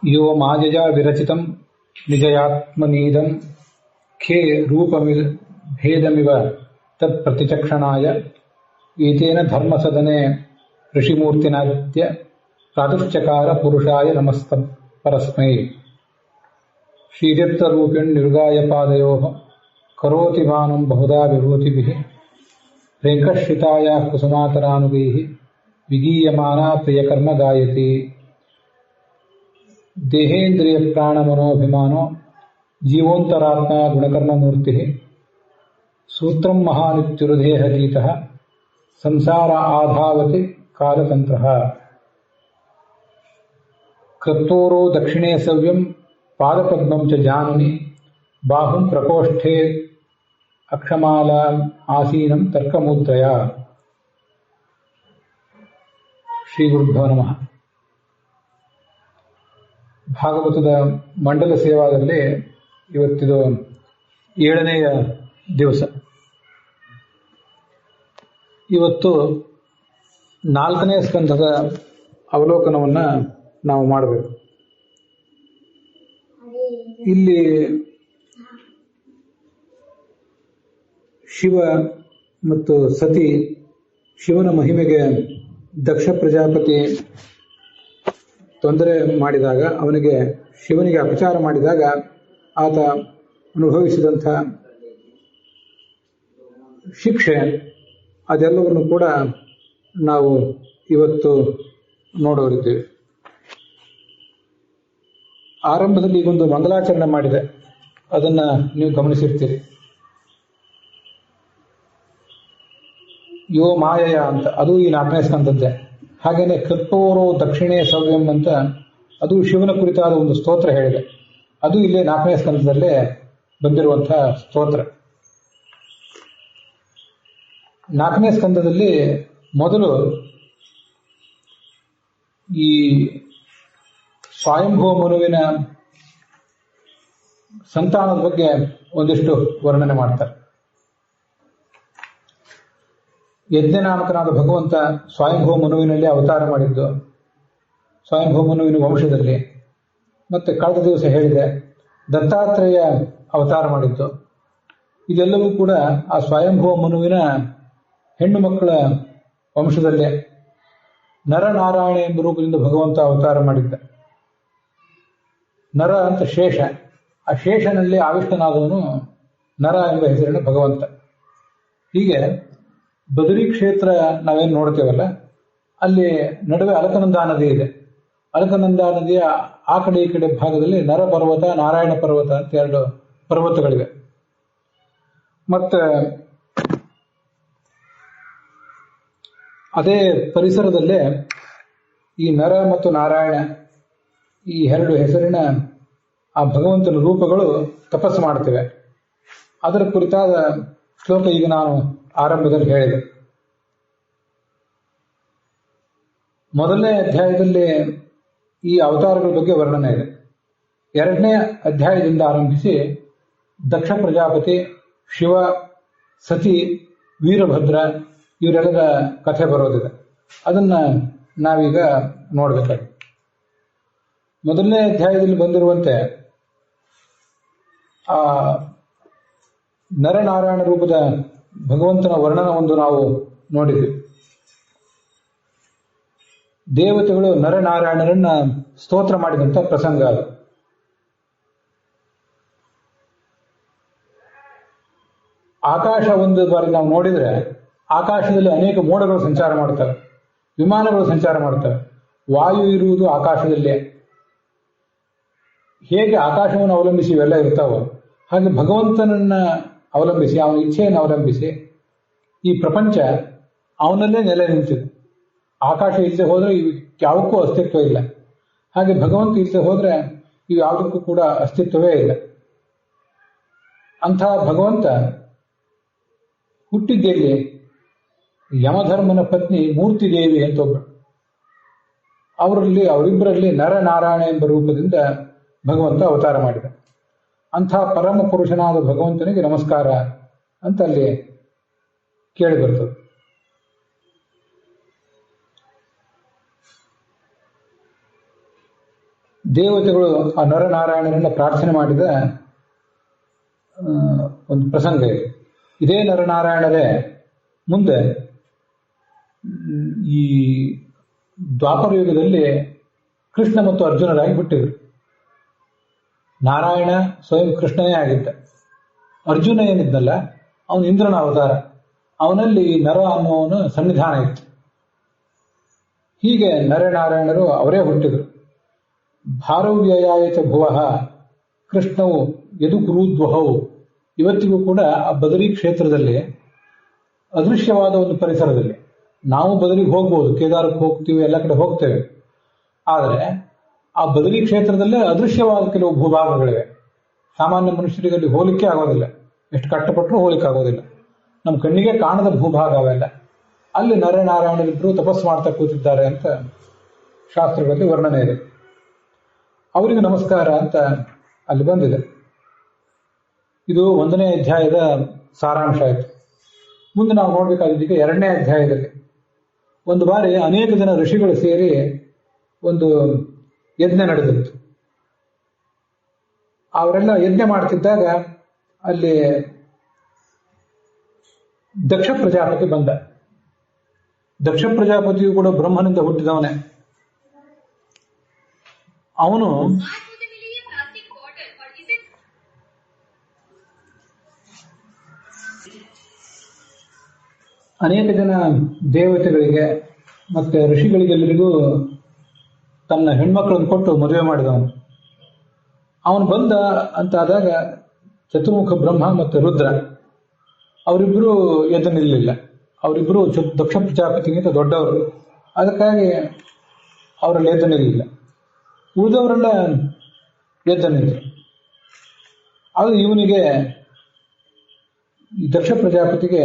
यो मायया विरचितं निजयात्मनीदं खे रूपभेदमिव तत्प्रतिचक्षणाय एतेन धर्मसदने ऋषिमूर्तिनाद्य प्रातश्चकार पुरुषाय नमस्तಂ परस्मै श्रीदत्तरूपिण निर्गायपादयोः करोति मानं बहुधा विभूतिभिः वेङ्कश्रितायाः कुसुमाकरानुगैः विगीयमाना प्रियकर्म गायति देहेन्द्रिय प्राणमनोभिमानो जीवोन्तरात्मा गुणकर्ममूर्तिः सूत्रं महानित्युरुदेहगीतः संसार आधावति कालतन्त्रः कृत्तोरो दक्षिणे सव्यं पादपद्मं च जाननि बाहुं प्रकोष्ठे अक्षमालाम् आसीनं तर्कमुद्रया ಶ್ರೀಗುರುಭ್ಯೋ ನಮಃ. ಭಾಗವತದ ಮಂಡಲ ಸೇವಾದಲ್ಲಿ ಇವತ್ತಿದು 7ನೇಯ ದಿವಸ. ಇವತ್ತು 4ನೇ ಸ್ಕಂಧದ ಅವಲೋಕನವನ್ನು ನಾವು ಮಾಡಬೇಕು. ಇಲ್ಲಿ ಶಿವ ಮತ್ತು ಸತಿ, ಶಿವನ ಮಹಿಮೆಗೆ ದಕ್ಷ ಪ್ರಜಾಪತಿ ತೊಂದರೆ ಮಾಡಿದಾಗ, ಶಿವನಿಗೆ ಅಪಚಾರ ಮಾಡಿದಾಗ ಆತ ಅನುಭವಿಸಿದಂಥ ಶಿಕ್ಷೆ, ಅದೆಲ್ಲವನ್ನು ಕೂಡ ನಾವು ಇವತ್ತು ನೋಡೋರಿದ್ದೇವೆ. ಆರಂಭದಲ್ಲಿ ಈಗೊಂದು ಮಂಗಲಾಚರಣೆ ಮಾಡಿದೆ, ಅದನ್ನು ನೀವು ಗಮನಿಸಿರ್ತೀರಿ. ಯೋ ಮಾಯಯ ಅಂತ, ಅದು ಈ 4ನೇ ಸ್ಕಂದದ್ದೇ. ಹಾಗೇನೆ ಕೃತ್ಪೋರೋ ದಕ್ಷಿಣೇ ಸವ್ಯಂ ಅಂತ, ಅದು ಶಿವನ ಕುರಿತಾದ ಒಂದು ಸ್ತೋತ್ರ ಹೇಳಿದೆ. ಅದು ಇಲ್ಲೇ 4ನೇ ಸ್ಕಂದದಲ್ಲೇ ಬಂದಿರುವಂತಹ ಸ್ತೋತ್ರ. 4ನೇ ಸ್ಕಂದದಲ್ಲಿ ಮೊದಲು ಈ ಸ್ವಯಂಭೂ ಮನುವಿನ ಸಂತಾನದ ಬಗ್ಗೆ ಒಂದಿಷ್ಟು ವರ್ಣನೆ ಮಾಡ್ತಾರೆ. ಯಜ್ಞನಾಮಕನಾದ ಭಗವಂತ ಸ್ವಯಂಭೂ ಮನುವಿನಲ್ಲಿ ಅವತಾರ ಮಾಡಿದ್ದು, ಸ್ವಯಂಭೂ ಮನುವಿನ ವಂಶದಲ್ಲಿ. ಮತ್ತೆ ಕಳೆದ ದಿವಸ ಹೇಳಿದೆ ದತ್ತಾತ್ರೇಯ ಅವತಾರ ಮಾಡಿದ್ದು. ಇದೆಲ್ಲವೂ ಕೂಡ ಆ ಸ್ವಯಂಭೂ ಮನುವಿನ ಹೆಣ್ಣು ಮಕ್ಕಳ ವಂಶದಲ್ಲೇ. ನರನಾರಾಯಣ ಎಂಬ ರೂಪದಿಂದ ಭಗವಂತ ಅವತಾರ ಮಾಡಿದ್ದ. ನರ ಅಂತ ಶೇಷ, ಆ ಶೇಷನಲ್ಲಿ ಆವಿಷ್ಟನಾದವನು ನರ ಎಂಬ ಹೆಸರಿನ ಭಗವಂತ. ಹೀಗೆ ಬದರಿ ಕ್ಷೇತ್ರ ನಾವೇನು ನೋಡ್ತೇವಲ್ಲ, ಅಲ್ಲಿ ನಡುವೆ ಅಲಕನಂದಾ ನದಿ ಇದೆ. ಅಲಕನಂದಾ ನದಿಯ ಆ ಕಡೆ ಈ ಕಡೆ ಭಾಗದಲ್ಲಿ ನರ ಪರ್ವತ, ನಾರಾಯಣ ಪರ್ವತ ಅಂತ 2 ಪರ್ವತಗಳಿವೆ. ಮತ್ತೆ ಅದೇ ಪರಿಸರದಲ್ಲೇ ಈ ನರ ಮತ್ತು ನಾರಾಯಣ, ಈ 2 ಹೆಸರಿನ ಆ ಭಗವಂತನ ರೂಪಗಳು ತಪಸ್ಸು ಮಾಡ್ತೇವೆ. ಅದರ ಕುರಿತಾದ ಶ್ಲೋಕ ಈಗ ನಾನು ಆರಂಭದಲ್ಲಿ ಹೇಳಿದೆ. 1ನೇ ಅಧ್ಯಾಯದಲ್ಲಿ ಈ ಅವತಾರಗಳ ಬಗ್ಗೆ ವರ್ಣನೆ ಇದೆ. 2ನೇ ಅಧ್ಯಾಯದಿಂದ ಆರಂಭಿಸಿ ದಕ್ಷ ಪ್ರಜಾಪತಿ, ಶಿವ, ಸತಿ, ವೀರಭದ್ರ ಇವರೆಲ್ಲರ ಕಥೆ ಬರೋದಿದೆ. ಅದನ್ನ ನಾವೀಗ ನೋಡಬೇಕಾಗಿದೆ. 1ನೇ ಅಧ್ಯಾಯದಲ್ಲಿ ಬಂದಿರುವಂತೆ ಆ ನರನಾರಾಯಣ ರೂಪದ ಭಗವಂತನ ವರ್ಣನವೊಂದು ನಾವು ನೋಡಿದ್ವಿ. ದೇವತೆಗಳು ನರನಾರಾಯಣರನ್ನ ಸ್ತೋತ್ರ ಮಾಡಿದಂಥ ಪ್ರಸಂಗ ಅದು. ಆಕಾಶ ಒಂದು ಬಾರಿ ನಾವು ನೋಡಿದ್ರೆ, ಆಕಾಶದಲ್ಲಿ ಅನೇಕ ಮೋಡಗಳು ಸಂಚಾರ ಮಾಡ್ತವೆ, ವಿಮಾನಗಳು ಸಂಚಾರ ಮಾಡ್ತವೆ. ವಾಯು ಇರುವುದು ಆಕಾಶದಲ್ಲೇ. ಹೇಗೆ ಆಕಾಶವನ್ನು ಅವಲಂಬಿಸಿ ಇವೆಲ್ಲ ಇರ್ತಾವೋ, ಹಾಗೆ ಭಗವಂತನನ್ನ ಅವಲಂಬಿಸಿ, ಅವನ ಇಚ್ಛೆಯನ್ನು ಅವಲಂಬಿಸಿ ಈ ಪ್ರಪಂಚ ಅವನಲ್ಲೇ ನೆಲೆ ನಿಂತಿದೆ. ಆಕಾಶ ಇಲ್ಲದೆ ಹೋದ್ರೆ ಇವು ಯಾವುಕ್ಕೂ ಅಸ್ತಿತ್ವ ಇಲ್ಲ. ಹಾಗೆ ಭಗವಂತ ಇಲ್ಲದೆ ಹೋದ್ರೆ ಇವು ಯಾವುದಕ್ಕೂ ಕೂಡ ಅಸ್ತಿತ್ವವೇ ಇಲ್ಲ. ಅಂಥ ಭಗವಂತ ಹುಟ್ಟಿದ್ದೆಲ್ಲಿ? ಯಮಧರ್ಮನ ಪತ್ನಿ ಮೂರ್ತಿ ದೇವಿ ಅಂತ ಒಬ್ಬರು. ಅವರಿಬ್ಬರಲ್ಲಿ ನರನಾರಾಯಣ ಎಂಬ ರೂಪದಿಂದ ಭಗವಂತ ಅವತಾರ ಮಾಡಿದ. ಅಂಥ ಪರಮ ಪುರುಷನಾದ ಭಗವಂತನಿಗೆ ನಮಸ್ಕಾರ ಅಂತ ಅಲ್ಲಿ ಕೇಳಿ ಬರ್ತದೆ. ದೇವತೆಗಳು ಆ ನರನಾರಾಯಣನನ್ನ ಪ್ರಾರ್ಥನೆ ಮಾಡಿದ ಒಂದು ಪ್ರಸಂಗ ಇದೆ. ಇದೇ ನರನಾರಾಯಣರೇ ಮುಂದೆ ಈ ದ್ವಾಪರ ಯುಗದಲ್ಲಿ ಕೃಷ್ಣ ಮತ್ತು ಅರ್ಜುನರಾಗಿ ಹುಟ್ಟಿದರು. ನಾರಾಯಣ ಸ್ವಯಂ ಕೃಷ್ಣನೇ ಆಗಿದ್ದ. ಅರ್ಜುನ ಏನಿದ್ದಲ್ಲ, ಅವನು ಇಂದ್ರನ ಅವತಾರ. ಅವನಲ್ಲಿ ನರ ಅನ್ನುವನು ಸನ್ನಿಧಾನ ಇತ್ತು. ಹೀಗೆ ನರನಾರಾಯಣರು ಅವರೇ ಹುಟ್ಟಿದರು. ಭಾರವ್ಯಯಾಯಚ ಭುವಃ ಕೃಷ್ಣವು ಯದು ಕುರುದ್ವಹವು. ಇವತ್ತಿಗೂ ಕೂಡ ಆ ಬದರಿ ಕ್ಷೇತ್ರದಲ್ಲಿ ಅದೃಶ್ಯವಾದ ಒಂದು ಪರಿಸರದಲ್ಲಿ ನಾವು ಬದರಿಗೆ ಹೋಗ್ಬೋದು, ಕೇದಾರಕ್ಕೆ ಹೋಗ್ತೀವಿ, ಎಲ್ಲ ಕಡೆ ಹೋಗ್ತೇವೆ. ಆದರೆ ಆ ಬದರಿ ಕ್ಷೇತ್ರದಲ್ಲೇ ಅದೃಶ್ಯವಾದ ಕೆಲವು ಭೂಭಾಗಗಳಿವೆ. ಸಾಮಾನ್ಯ ಮನುಷ್ಯರಿಗೆ ಅಲ್ಲಿ ಹೋಲಿಕೆ ಆಗೋದಿಲ್ಲ, ಎಷ್ಟು ಕಷ್ಟಪಟ್ಟರೂ ಹೋಲಿಕೆ ಆಗೋದಿಲ್ಲ. ನಮ್ಮ ಕಣ್ಣಿಗೆ ಕಾಣದ ಭೂಭಾಗ ಅವೆಲ್ಲ. ಅಲ್ಲಿ ನರನಾರಾಯಣರಿಬ್ಬರು ತಪಸ್ಸು ಮಾಡ್ತಾ ಕೂತಿದ್ದಾರೆ ಅಂತ ಶಾಸ್ತ್ರಗಳಲ್ಲಿ ವರ್ಣನೆ ಇದೆ. ಅವರಿಗೆ ನಮಸ್ಕಾರ ಅಂತ ಅಲ್ಲಿ ಬಂದಿದೆ. ಇದು 1ನೇ ಅಧ್ಯಾಯದ ಸಾರಾಂಶ ಆಯಿತು. ಮುಂದೆ ನಾವು ನೋಡ್ಬೇಕಾಗಿದ್ದೀಗ 2ನೇ ಅಧ್ಯಾಯದಲ್ಲಿ ಒಂದು ಬಾರಿ ಅನೇಕ ಜನ ಋಷಿಗಳು ಸೇರಿ ಒಂದು ಯಜ್ಞ ನಡೆದಿತ್ತು. ಅವರೆಲ್ಲ ಯಜ್ಞ ಮಾಡ್ತಿದ್ದಾಗ ಅಲ್ಲಿ ದಕ್ಷ ಪ್ರಜಾಪತಿ ಬಂದ. ದಕ್ಷ ಪ್ರಜಾಪತಿಯು ಕೂಡ ಬ್ರಹ್ಮನಿಂದ ಹುಟ್ಟಿದವನೇ. ಅವನು ಅನೇಕ ಜನ ದೇವತೆಗಳಿಗೆ ಮತ್ತೆ ಋಷಿಗಳಿಗೆಲ್ಲರಿಗೂ ತನ್ನ ಹೆಣ್ಮಕ್ಳನ್ನು ಕೊಟ್ಟು ಮದುವೆ ಮಾಡಿದವನು. ಅವನು ಬಂದ ಅಂತ ಆದಾಗ ಚತುರ್ಮುಖ ಬ್ರಹ್ಮ ಮತ್ತು ರುದ್ರ ಅವರಿಬ್ಬರು ಎದ್ದು ನಿಲ್ಲಲಿಲ್ಲ. ಅವರಿಬ್ಬರು ದಕ್ಷ ಪ್ರಜಾಪತಿಗಿಂತ ದೊಡ್ಡವರು, ಅದಕ್ಕಾಗಿ ಅವರಲ್ಲಿ ಎದ್ದು ನಿಲ್ಲಲಿಲ್ಲ. ಉಳಿದವರೆಲ್ಲ ಎದ್ದು ನಿಂತರು. ಅದು ಇವನಿಗೆ, ಈ ದಕ್ಷ ಪ್ರಜಾಪತಿಗೆ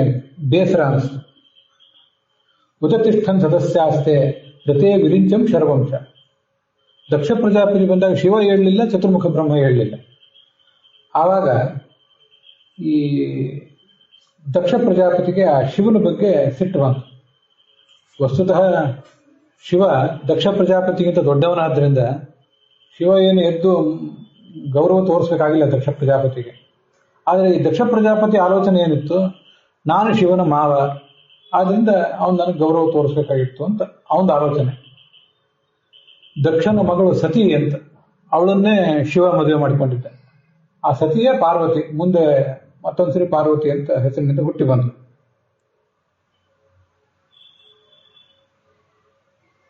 ಬೇಸರ ಅನಿಸ್ತು. ಉದತಿಷ್ಠನ್ ಸದಸ್ಯಾಸ್ತೆ ರತೆ ವಿರಿಂಚಂ ಶರ್ವಂಶ. ದಕ್ಷ ಪ್ರಜಾಪತಿ ಬಂದಾಗ ಶಿವ ಹೇಳಲಿಲ್ಲ, ಚತುರ್ಮುಖ ಬ್ರಹ್ಮ ಹೇಳಲಿಲ್ಲ. ಆವಾಗ ಈ ದಕ್ಷ ಪ್ರಜಾಪತಿಗೆ ಆ ಶಿವನ ಬಗ್ಗೆ ಸಿಟ್ಟು ಬಂತು. ವಸ್ತುತಃ ಶಿವ ದಕ್ಷ ಪ್ರಜಾಪತಿಗಿಂತ ದೊಡ್ಡವನಾದ್ದರಿಂದ ಶಿವ ಏನು ಎದ್ದು ಗೌರವ ತೋರಿಸ್ಬೇಕಾಗಿಲ್ಲ ದಕ್ಷ ಪ್ರಜಾಪತಿಗೆ. ಆದರೆ ಈ ದಕ್ಷ ಪ್ರಜಾಪತಿ ಆಲೋಚನೆ ಏನಿತ್ತು, ನಾನು ಶಿವನ ಮಾವ, ಆದ್ರಿಂದ ಅವನು ನನಗೆ ಗೌರವ ತೋರಿಸ್ಬೇಕಾಗಿತ್ತು ಅಂತ ಅವನ ಆಲೋಚನೆ. ದಕ್ಷನ ಮಗಳು ಸತಿ ಅಂತ, ಅವಳನ್ನೇ ಶಿವ ಮದುವೆ ಮಾಡಿಕೊಂಡಿದ್ದ. ಆ ಸತಿಯೇ ಪಾರ್ವತಿ, ಮುಂದೆ ಮತ್ತೊಂದ್ಸರಿ ಪಾರ್ವತಿ ಅಂತ ಹೆಸರಿನಿಂದ ಹುಟ್ಟಿ ಬಂದು.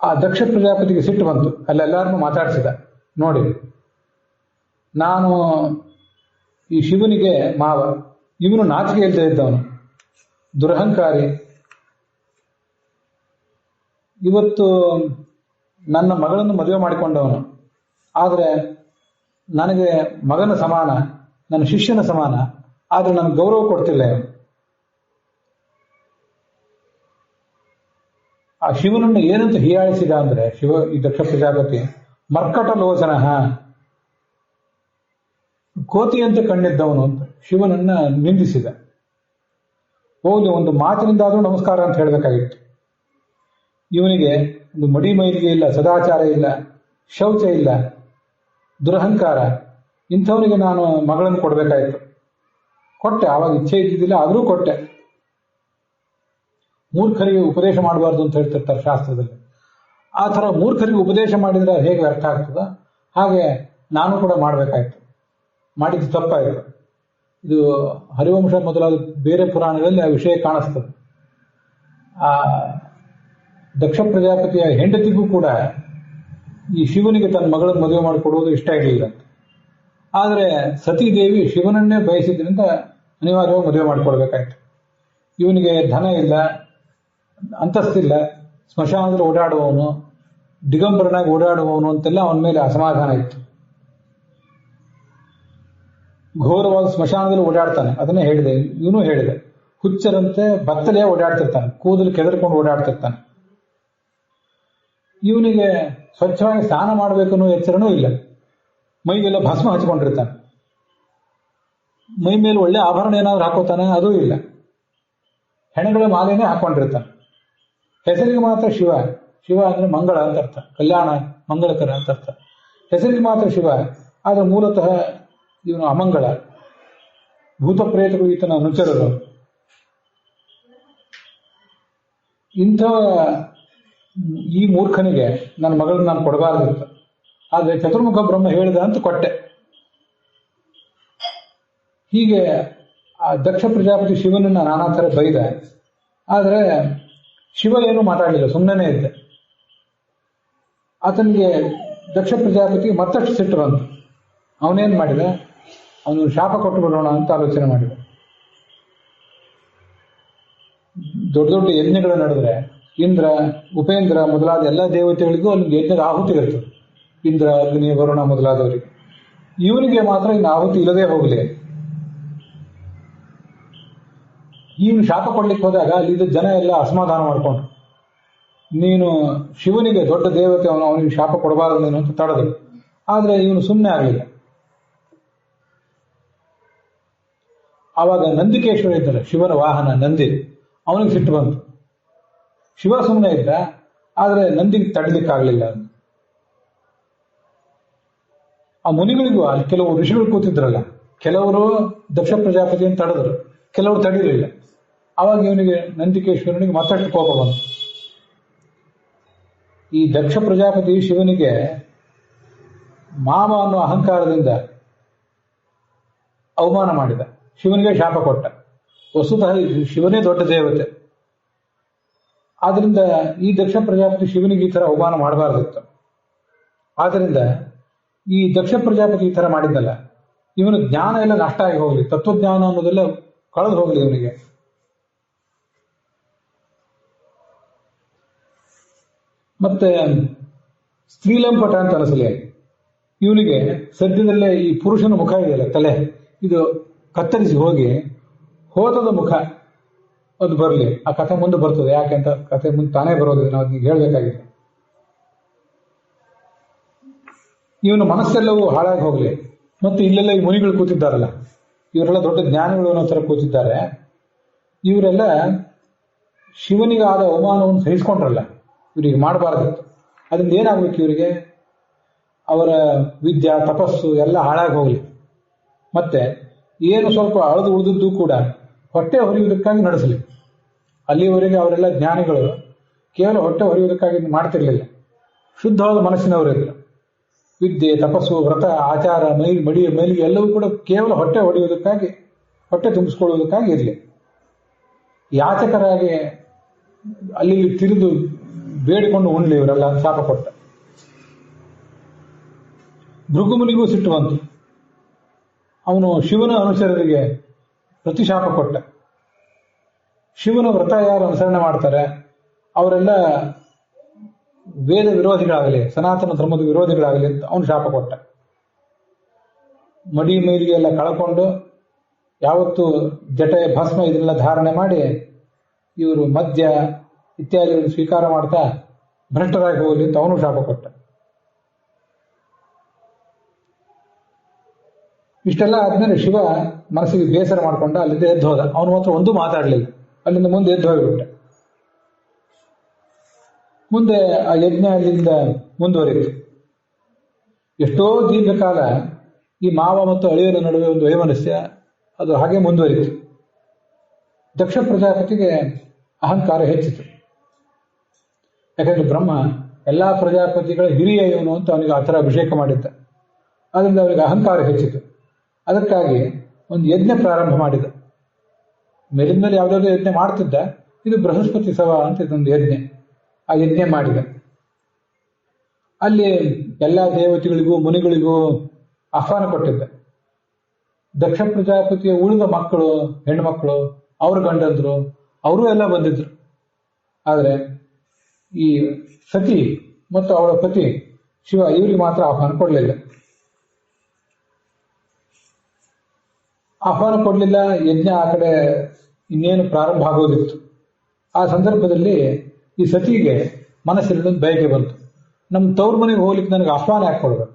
ಆ ದಕ್ಷ ಪ್ರಜಾಪತಿಗೆ ಸಿಟ್ಟು ಬಂತು. ಅಲ್ಲೆಲ್ಲರನ್ನೂ ಮಾತಾಡಿಸಿದ. ನೋಡಿ, ನಾನು ಈ ಶಿವನಿಗೆ ಮಾವ, ಇವನು ನಾಚಿಕೆ ಇಲ್ಲದೆ ಇದ್ದವನು, ದುರಹಂಕಾರಿ. ಇವತ್ತು ನನ್ನ ಮಗಳನ್ನು ಮದುವೆ ಮಾಡಿಕೊಂಡವನು, ಆದರೆ ನನಗೆ ಮಗನ ಸಮಾನ, ನನ್ನ ಶಿಷ್ಯನ ಸಮಾನ, ಆದರೆ ನನಗೆ ಗೌರವ ಕೊಡ್ತಿಲ್ಲ ಇವನು. ಆ ಶಿವನನ್ನು ಏನಂತ ಹೀಯಾಳಿಸಿದ ಅಂದ್ರೆ, ಈ ದಕ್ಷ ಪ್ರಜಾಪತಿ ಮರ್ಕಟ ಲೋಚನ, ಕೋತಿಯಂತೆ ಕಣ್ಣಿದ್ದವನು ಅಂತ ಶಿವನನ್ನ ನಿಂದಿಸಿದ. ಹೋಗ್ಲಿ, ಒಂದು ಮಾತಿನಿಂದಾದ್ರೂ ನಮಸ್ಕಾರ ಅಂತ ಹೇಳಬೇಕಾಗಿತ್ತು. ಇವನಿಗೆ ಒಂದು ಮಡಿ ಮೈಲಿಗೆ ಇಲ್ಲ, ಸದಾಚಾರ ಇಲ್ಲ, ಶೌಚ ಇಲ್ಲ, ದುರಹಂಕಾರ. ಇಂಥವನಿಗೆ ನಾನು ಮಗಳನ್ನು ಕೊಡಬೇಕಾಯಿತು. ಕೊಟ್ಟೆ. ಆವಾಗ ಇಚ್ಛೆ ಇದ್ದಿದ್ದಿಲ್ಲ, ಆದರೂ ಕೊಟ್ಟೆ. ಮೂರ್ಖರಿಗೆ ಉಪದೇಶ ಮಾಡಬಾರ್ದು ಅಂತ ಹೇಳ್ತಿರ್ತಾರೆ ಶಾಸ್ತ್ರದಲ್ಲಿ. ಆ ಥರ ಮೂರ್ಖರಿಗೆ ಉಪದೇಶ ಮಾಡಿದ್ರೆ ಹೇಗೆ ವ್ಯರ್ಥ ಆಗ್ತದ, ಹಾಗೆ ನಾನು ಕೂಡ ಮಾಡಬೇಕಾಯ್ತು. ಮಾಡಿದ್ದು ತಪ್ಪಾಯಿತು. ಇದು ಹರಿವಂಶ ಮೊದಲಾದ ಬೇರೆ ಪುರಾಣಗಳಲ್ಲಿ ಆ ವಿಷಯ ಕಾಣಿಸ್ತದೆ. ಆ ದಕ್ಷ ಪ್ರಜಾಪತಿಯ ಹೆಂಡತಿಗೂ ಕೂಡ ಈ ಶಿವನಿಗೆ ತನ್ನ ಮಗಳನ್ನು ಮದುವೆ ಮಾಡಿಕೊಡುವುದು ಇಷ್ಟ ಇರಲಿಲ್ಲ. ಆದರೆ ಸತೀದೇವಿ ಶಿವನನ್ನೇ ಬಯಸಿದ್ರಿಂದ ಅನಿವಾರ್ಯವಾಗಿ ಮದುವೆ ಮಾಡಿಕೊಡ್ಬೇಕಾಯ್ತು. ಇವನಿಗೆ ಧನ ಇಲ್ಲ, ಅಂತಸ್ತಿಲ್ಲ, ಸ್ಮಶಾನದಲ್ಲಿ ಓಡಾಡುವವನು, ದಿಗಂಬರನಾಗಿ ಓಡಾಡುವವನು ಅಂತೆಲ್ಲ ಅವನ ಮೇಲೆ ಅಸಮಾಧಾನ ಇತ್ತು. ಘೋರವಾದ ಸ್ಮಶಾನದಲ್ಲಿ ಓಡಾಡ್ತಾನೆ, ಅದನ್ನೇ ಹೇಳಿದೆ. ಇವನು ಹೇಳಿದೆ, ಹುಚ್ಚರಂತೆ ಬತ್ತಲೆಯ ಓಡಾಡ್ತಿರ್ತಾನೆ, ಕೂದಲು ಕೆದರ್ಕೊಂಡು ಓಡಾಡ್ತಿರ್ತಾನೆ. ಇವನಿಗೆ ಸ್ವಚ್ಛವಾಗಿ ಸ್ನಾನ ಮಾಡಬೇಕು ಅನ್ನೋ ಎಚ್ಚರನೂ ಇಲ್ಲ. ಮೈಗೆಲ್ಲ ಭಸ್ಮ ಹಚ್ಕೊಂಡಿರ್ತಾನೆ. ಮೈ ಮೇಲೆ ಒಳ್ಳೆ ಆಭರಣ ಏನಾದ್ರು ಹಾಕೋತಾನೆ, ಅದೂ ಇಲ್ಲ. ಹೆಣಗಳ ಮಾಲೆನೇ ಹಾಕೊಂಡಿರ್ತಾನೆ. ಹೆಸರಿಗೆ ಮಾತ್ರ ಶಿವ. ಶಿವ ಅಂದ್ರೆ ಮಂಗಳ ಅಂತ ಅರ್ಥ, ಕಲ್ಯಾಣ, ಮಂಗಳಕರ ಅಂತ ಅರ್ಥ. ಹೆಸರಿಗೆ ಮಾತ್ರ ಶಿವ, ಆದರೆ ಮೂಲತಃ ಇವನು ಅಮಂಗಳ. ಭೂತ ಪ್ರೇತಗಳು ಈತನ ಅನುಚರರು. ಇಂಥ ಈ ಮೂರ್ಖನಿಗೆ ನನ್ನ ಮಗಳನ್ನ ನಾನು ಕೊಡಬಾರದಿತ್ತು, ಆದರೆ ಚತುರ್ಮುಖ ಬ್ರಹ್ಮ ಹೇಳಿದ ಅಂತ ಕೊಟ್ಟೆ. ಹೀಗೆ ಆ ದಕ್ಷ ಪ್ರಜಾಪತಿ ಶಿವನನ್ನ ನಾನಾ ಥರ ಬೈದ. ಆದರೆ ಶಿವ ಏನೂ ಮಾತಾಡಲಿಲ್ಲ, ಸುಮ್ಮನೆ ಇದ್ದ. ಆತನಿಗೆ ದಕ್ಷ ಪ್ರಜಾಪತಿ ಮತ್ತಷ್ಟು ಸಿಟ್ಟು ಬಂತು. ಅವನೇನು ಮಾಡಿದ, ಅವನು ಶಾಪ ಕೊಟ್ಟು ಬಿಡೋಣ ಅಂತ ಆಲೋಚನೆ ಮಾಡಿದ. ದೊಡ್ಡ ದೊಡ್ಡ ಯಜ್ಞಗಳು ನಡೆದ್ರೆ ಇಂದ್ರ, ಉಪೇಂದ್ರ ಮೊದಲಾದ ಎಲ್ಲ ದೇವತೆಗಳಿಗೂ ಅಲ್ಲಿ ಯಜ್ಞದ ಆಹುತಿ ಇರ್ತದೆ. ಇಂದ್ರ, ಅಗ್ನಿ, ವರುಣ ಮೊದಲಾದವರಿಗೆ. ಇವನಿಗೆ ಮಾತ್ರ ಇನ್ನು ಆಹುತಿ ಇಲ್ಲದೆ ಹೋಗಲಿ. ಇವನು ಶಾಪ ಕೊಡ್ಲಿಕ್ಕೆ ಹೋದಾಗ ಅಲ್ಲಿದ್ದ ಜನ ಎಲ್ಲ ಅಸಮಾಧಾನ ಮಾಡಿಕೊಂಡ್ರು. ನೀನು ಶಿವನಿಗೆ ದೊಡ್ಡ ದೇವತೆ, ಅವನಿಗೆ ಶಾಪ ಕೊಡಬಾರದು ನೀನು ಅಂತ ತಡೆದ್ರು. ಆದರೆ ಇವನು ಸುಮ್ಮನೆ ಆಗಲಿಲ್ಲ. ಆವಾಗ ನಂದಿಕೇಶ್ವರ ಇದ್ದಲ್ಲ, ಶಿವನ ವಾಹನ ನಂದಿ, ಅವನಿಗೆ ಸಿಟ್ಟು ಬಂತು. ಶಿವ ಸುಮ್ಮನೆ ಇದ್ದ, ಆದರೆ ನಂದಿಗೆ ತಡಲಿಕ್ಕಾಗಲಿಲ್ಲ. ಆ ಮುನಿಗಳಿಗೂ ಅಲ್ಲಿ ಕೆಲವು ಋಷಿಗಳು ಕೂತಿದ್ರಲ್ಲ, ಕೆಲವರು ದಕ್ಷ ಪ್ರಜಾಪತಿಯನ್ನು ತಡೆದ್ರು, ಕೆಲವರು ತಡೀಲಿಲ್ಲ. ಆವಾಗ ಇವನಿಗೆ ನಂದಿಕೇಶ್ವರನಿಗೆ ಮತ್ತಷ್ಟು ಕೋಪ ಬಂತು. ಈ ದಕ್ಷ ಪ್ರಜಾಪತಿ ಶಿವನಿಗೆ ಮಾವ ಅನ್ನೋ ಅಹಂಕಾರದಿಂದ ಅವಮಾನ ಮಾಡಿದ, ಶಿವನಿಗೆ ಶಾಪ ಕೊಟ್ಟ. ವಸ್ತುತಃ ಶಿವನೇ ದೊಡ್ಡ ದೇವತೆ. ಆದ್ರಿಂದ ಈ ದಕ್ಷ ಪ್ರಜಾಪತಿ ಶಿವನಿಗೆ ಈ ಥರ ಅವಮಾನ ಮಾಡಬಾರ್ದಿತ್ತು. ಆದ್ದರಿಂದ ಈ ದಕ್ಷ ಪ್ರಜಾಪತಿ ಈ ಥರ ಮಾಡಿದ್ದಲ್ಲ, ಇವನು ಜ್ಞಾನ ಎಲ್ಲ ನಷ್ಟ ಆಗಿ ಹೋಗಲಿ, ತತ್ವಜ್ಞಾನ ಅನ್ನೋದೆಲ್ಲ ಕಳೆದು ಹೋಗಲಿ ಇವನಿಗೆ. ಮತ್ತೆ ಸ್ತ್ರೀಲಂಪಟ ಅಂತ ಅನಿಸಲಿ ಇವನಿಗೆ. ಸದ್ಯದಲ್ಲೇ ಈ ಪುರುಷನ ಮುಖ ಇದೆಯಲ್ಲ, ತಲೆ, ಇದು ಕತ್ತರಿಸಿ ಹೋಗಿ ಹೋತದ ಮುಖ ಅದು ಬರಲಿ. ಆ ಕಥೆ ಮುಂದೆ ಬರ್ತದೆ, ಯಾಕೆಂತ ಕಥೆ ಮುಂದೆ ತಾನೇ ಬರೋದಿಲ್ಲ, ನಾವು ಅದಕ್ಕೆ ಹೇಳ್ಬೇಕಾಗಿದೆ. ಇವನ ಮನಸ್ಸೆಲ್ಲವೂ ಹಾಳಾಗಿ ಹೋಗಲಿ. ಮತ್ತು ಇಲ್ಲೆಲ್ಲ ಈ ಮುನಿಗಳು ಕೂತಿದ್ದಾರಲ್ಲ, ಇವರೆಲ್ಲ ದೊಡ್ಡ ಜ್ಞಾನಿಗಳು ಅನ್ನೋ ಥರ ಕೂತಿದ್ದಾರೆ. ಇವರೆಲ್ಲ ಶಿವನಿಗಾದ ಅವಮಾನವನ್ನು ಸಹಿಸ್ಕೊಂಡ್ರಲ್ಲ, ಇವರಿಗೆ ಮಾಡಬಾರ್ದಿತ್ತು. ಅದರಿಂದ ಏನಾಗಬೇಕು, ಇವರಿಗೆ ಅವರ ವಿದ್ಯಾ ತಪಸ್ಸು ಎಲ್ಲ ಹಾಳಾಗಿ ಹೋಗಲಿ. ಮತ್ತೆ ಏನು ಸ್ವಲ್ಪ ಅಳದು ಉಳಿದದ್ದು ಕೂಡ ಹೊಟ್ಟೆ ಹೊರೆಯುವುದಕ್ಕಾಗಿ ನಡೆಸಲಿ. ಅಲ್ಲಿವರೆಗೆ ಅವರೆಲ್ಲ ಜ್ಞಾನಿಗಳು ಕೇವಲ ಹೊಟ್ಟೆ ಹೊರೆಯುವುದಕ್ಕಾಗಿ ಮಾಡ್ತಿರ್ಲಿಲ್ಲ, ಶುದ್ಧವಾದ ಮನಸ್ಸಿನವರಿದ್ರು. ವಿದ್ಯೆ, ತಪಸ್ಸು, ವ್ರತ, ಆಚಾರ, ಮೈಲಿಗೆ ಎಲ್ಲವೂ ಕೂಡ ಕೇವಲ ಹೊಟ್ಟೆ ಹೊಡೆಯುವುದಕ್ಕಾಗಿ, ಹೊಟ್ಟೆ ತುಂಬಿಸ್ಕೊಳ್ಳುವುದಕ್ಕಾಗಿ ಇರಲಿ. ಯಾಚಕರಾಗಿ ಅಲ್ಲಿ ತಿರಿದು ಬೇಡಿಕೊಂಡು ಉಣ್ಲಿ ಇವರೆಲ್ಲ ಶಾಪ ಕೊಟ್ಟ. ಭೃಗುಮುನಿಗೂ ಸಿಟ್ಟು ಬಂತು. ಅವನು ಶಿವನ ಅನುಚರರಿಗೆ ಪ್ರತಿಶಾಪ ಕೊಟ್ಟ. ಶಿವನ ವ್ರತ ಯಾರು ಅನುಸರಣೆ ಮಾಡ್ತಾರೆ ಅವರೆಲ್ಲ ವೇದ ವಿರೋಧಿಗಳಾಗಲಿ, ಸನಾತನ ಧರ್ಮದ ವಿರೋಧಿಗಳಾಗಲಿ ಅಂತ ಅವನು ಶಾಪ ಕೊಟ್ಟ. ಮಡಿ ಮೈಲಿಗೆ ಎಲ್ಲ ಕಳ್ಕೊಂಡು ಯಾವತ್ತು ಜಟೆ, ಭಸ್ಮ ಇದನ್ನೆಲ್ಲ ಧಾರಣೆ ಮಾಡಿ ಇವರು ಮದ್ಯ ಇತ್ಯಾದಿಗಳನ್ನು ಸ್ವೀಕಾರ ಮಾಡ್ತಾ ಭ್ರಷ್ಟರಾಗಿ ಹೋಗಲಿ ಅಂತ ಅವನು ಶಾಪ ಕೊಟ್ಟ. ಇಷ್ಟೆಲ್ಲ ಆದ್ಮೇಲೆ ಶಿವ ಮನಸ್ಸಿಗೆ ಬೇಸರ ಮಾಡಿಕೊಂಡ, ಅಲ್ಲಿಂದ ಎದ್ದು ಹೋದ. ಅವನು ಮಾತ್ರ ಒಂದೂ ಮಾತಾಡಲಿಲ್ಲ, ಅಲ್ಲಿಂದ ಮುಂದೆ ಎದ್ದು ಹೋಗಿಬಿಟ್ಟ. ಮುಂದೆ ಆ ಯಜ್ಞ ಅಲ್ಲಿಂದ ಮುಂದುವರಿಯಿತು. ಎಷ್ಟೋ ದೀರ್ಘಕಾಲ ಈ ಮಾವ ಮತ್ತು ಅಳಿಯನ ನಡುವೆ ಒಂದು ವೈಮನಸ್ಯ ಅದು ಹಾಗೆ ಮುಂದುವರಿಯಿತು. ದಕ್ಷ ಪ್ರಜಾಪತಿಗೆ ಅಹಂಕಾರ ಹೆಚ್ಚಿತು. ಯಾಕಂದ್ರೆ ಬ್ರಹ್ಮ ಎಲ್ಲಾ ಪ್ರಜಾಪತಿಗಳ ಹಿರಿಯ ಇವನು ಅಂತ ಅವನಿಗೆ ಆ ಥರ ಅಭಿಷೇಕ ಮಾಡಿದ್ದ. ಅದರಿಂದ ಅವನಿಗೆ ಅಹಂಕಾರ ಹೆಚ್ಚಿತು. ಅದಕ್ಕಾಗಿ ಒಂದು ಯಜ್ಞ ಪ್ರಾರಂಭ ಮಾಡಿದ. ಮೇಲಿನ ಮೇಲೆ ಯಾವುದಾದ್ರು ಯಜ್ಞ ಮಾಡ್ತಿದ್ದ, ಇದು ಬೃಹಸ್ಪತಿ ಸಭಾ ಅಂತ ಇದೊಂದು ಯಜ್ಞ. ಆ ಯಜ್ಞ ಮಾಡಿದ. ಅಲ್ಲಿ ಎಲ್ಲ ದೇವತೆಗಳಿಗೂ ಮುನಿಗಳಿಗೂ ಆಹ್ವಾನ ಕೊಟ್ಟಿದ್ದ. ದಕ್ಷ ಪ್ರಜಾಪತಿಯ ಉಳಿದ ಮಕ್ಕಳು, ಹೆಣ್ಮಕ್ಳು, ಅವ್ರ ಗಂಡಂದ್ರು, ಅವರು ಎಲ್ಲ ಬಂದಿದ್ರು. ಆದರೆ ಈ ಸತಿ ಮತ್ತು ಅವಳ ಪತಿ ಶಿವ ಇವರಿಗೆ ಮಾತ್ರ ಆಹ್ವಾನ ಕೊಡಲಿಲ್ಲ. ಆಹ್ವಾನ ಕೊಡಲಿಲ್ಲ. ಯಜ್ಞ ಆ ಕಡೆ ಇನ್ನೇನು ಪ್ರಾರಂಭ ಆಗೋದಿತ್ತು. ಆ ಸಂದರ್ಭದಲ್ಲಿ ಈ ಸತಿಗೆ ಮನಸ್ಸಿನಲ್ಲಿ ಒಂದು ಬಯಕೆ ಬಂತು. ನಮ್ಮ ತವ್ರ ಮನೆಗೆ ಹೋಗ್ಲಿಕ್ಕೆ ನನಗೆ ಆಹ್ವಾನ ಯಾಕೆ ಕೊಡ್ಬೇಕು,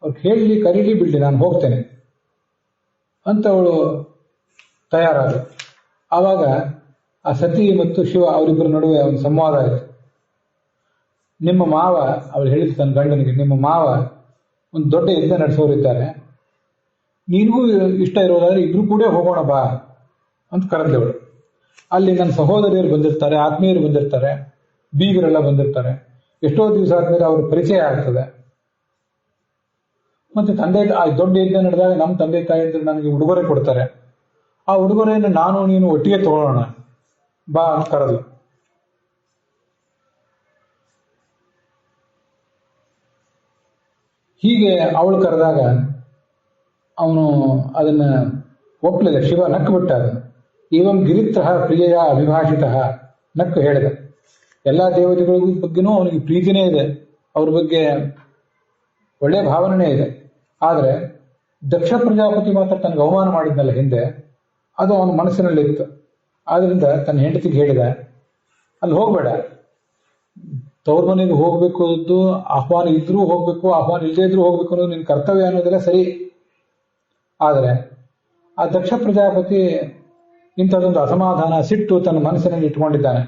ಅವ್ರಿಗೆ ಹೇಳಲಿ, ಕರೀಲಿ, ಬಿಡ್ಲಿ, ನಾನು ಹೋಗ್ತೇನೆ ಅಂತ ಅವಳು ತಯಾರಾದ. ಆವಾಗ ಆ ಸತಿ ಮತ್ತು ಶಿವ ಅವರಿಬ್ಬರ ನಡುವೆ ಒಂದು ಸಂವಾದ ಆಯಿತು. ನಿಮ್ಮ ಮಾವ, ಅವಳು ಹೇಳಿದ್ದು ತನ್ನ ಗಂಡನಿಗೆ, ನಿಮ್ಮ ಮಾವ ಒಂದು ದೊಡ್ಡ ಯಜ್ಞ ನಡೆಸೋರಿದ್ದಾರೆ, ನಿನಗೂ ಇಷ್ಟ ಇರೋದಾದ್ರೆ ಇಬ್ರು ಕೂಡ ಹೋಗೋಣ ಬಾ ಅಂತ ಕರೆದವಳು. ಅಲ್ಲಿ ನನ್ನ ಸಹೋದರಿಯರು ಬಂದಿರ್ತಾರೆ, ಆತ್ಮೀಯರು ಬಂದಿರ್ತಾರೆ, ಬೀಗರೆಲ್ಲ ಬಂದಿರ್ತಾರೆ. ಎಷ್ಟೋ ದಿವಸ ಆದ್ಮೇಲೆ ಅವ್ರ ಪರಿಚಯ ಆಗ್ತದೆ. ಮತ್ತೆ ದೊಡ್ಡ ಯಜ್ಞ ನಡೆದಾಗ ನಮ್ಮ ತಂದೆ ತಾಯಿಯಂದ್ರೆ ನನಗೆ ಉಡುಗೊರೆ ಕೊಡ್ತಾರೆ. ಆ ಉಡುಗೊರೆಯನ್ನು ನಾನು ನೀನು ಒಟ್ಟಿಗೆ ತಗೊಳ್ಳೋಣ ಬಾ ಅಂತ ಕರೆದು. ಹೀಗೆ ಅವಳು ಕರೆದಾಗ ಅವನು ಅದನ್ನ ಒಪ್ಪಲಿಲ್ಲ. ಶಿವ ನಕ್ಕು ಬಿಟ್ಟ ಅದನ್ನು. ಏವಂ ಗಿರಿತ್ರ ಪ್ರಿಯ ಅವಿಭಾಷಿತ ನಕ್ಕು ಹೇಳಿದ. ಎಲ್ಲಾ ದೇವತೆಗಳ ಬಗ್ಗೆನೂ ಅವನಿಗೆ ಪ್ರೀತಿನೇ ಇದೆ, ಅವ್ರ ಬಗ್ಗೆ ಒಳ್ಳೆಯ ಭಾವನೆ ಇದೆ. ಆದರೆ ದಕ್ಷ ಪ್ರಜಾಪತಿ ಮಾತ್ರ ತನಗೆ ಅವಮಾನ ಮಾಡಿದ್ನಲ್ಲ ಹಿಂದೆ, ಅದು ಅವನ ಮನಸ್ಸಿನಲ್ಲಿತ್ತು. ಆದ್ರಿಂದ ತನ್ನ ಹೆಂಡತಿಗೆ ಹೇಳಿದ, ಅಲ್ಲಿ ಹೋಗ್ಬೇಡ, ತವ್ರ ಮನೆಗೆ ಹೋಗ್ಬೇಕು, ಆಹ್ವಾನ ಇದ್ರೂ ಹೋಗ್ಬೇಕು, ಆಹ್ವಾನ ಇಲ್ಲದೇ ಇದ್ರೂ ಹೋಗ್ಬೇಕು ಅನ್ನೋದು ನಿನ್ನ ಕರ್ತವ್ಯ ಅನ್ನೋದೆಲ್ಲ ಸರಿ. ಆದರೆ ಆ ದಕ್ಷ ಪ್ರಜಾಪತಿ ಇಂಥದ್ದೊಂದು ಅಸಮಾಧಾನ, ಸಿಟ್ಟು ತನ್ನ ಮನಸ್ಸಿನಲ್ಲಿ ಇಟ್ಕೊಂಡಿದ್ದಾನೆ.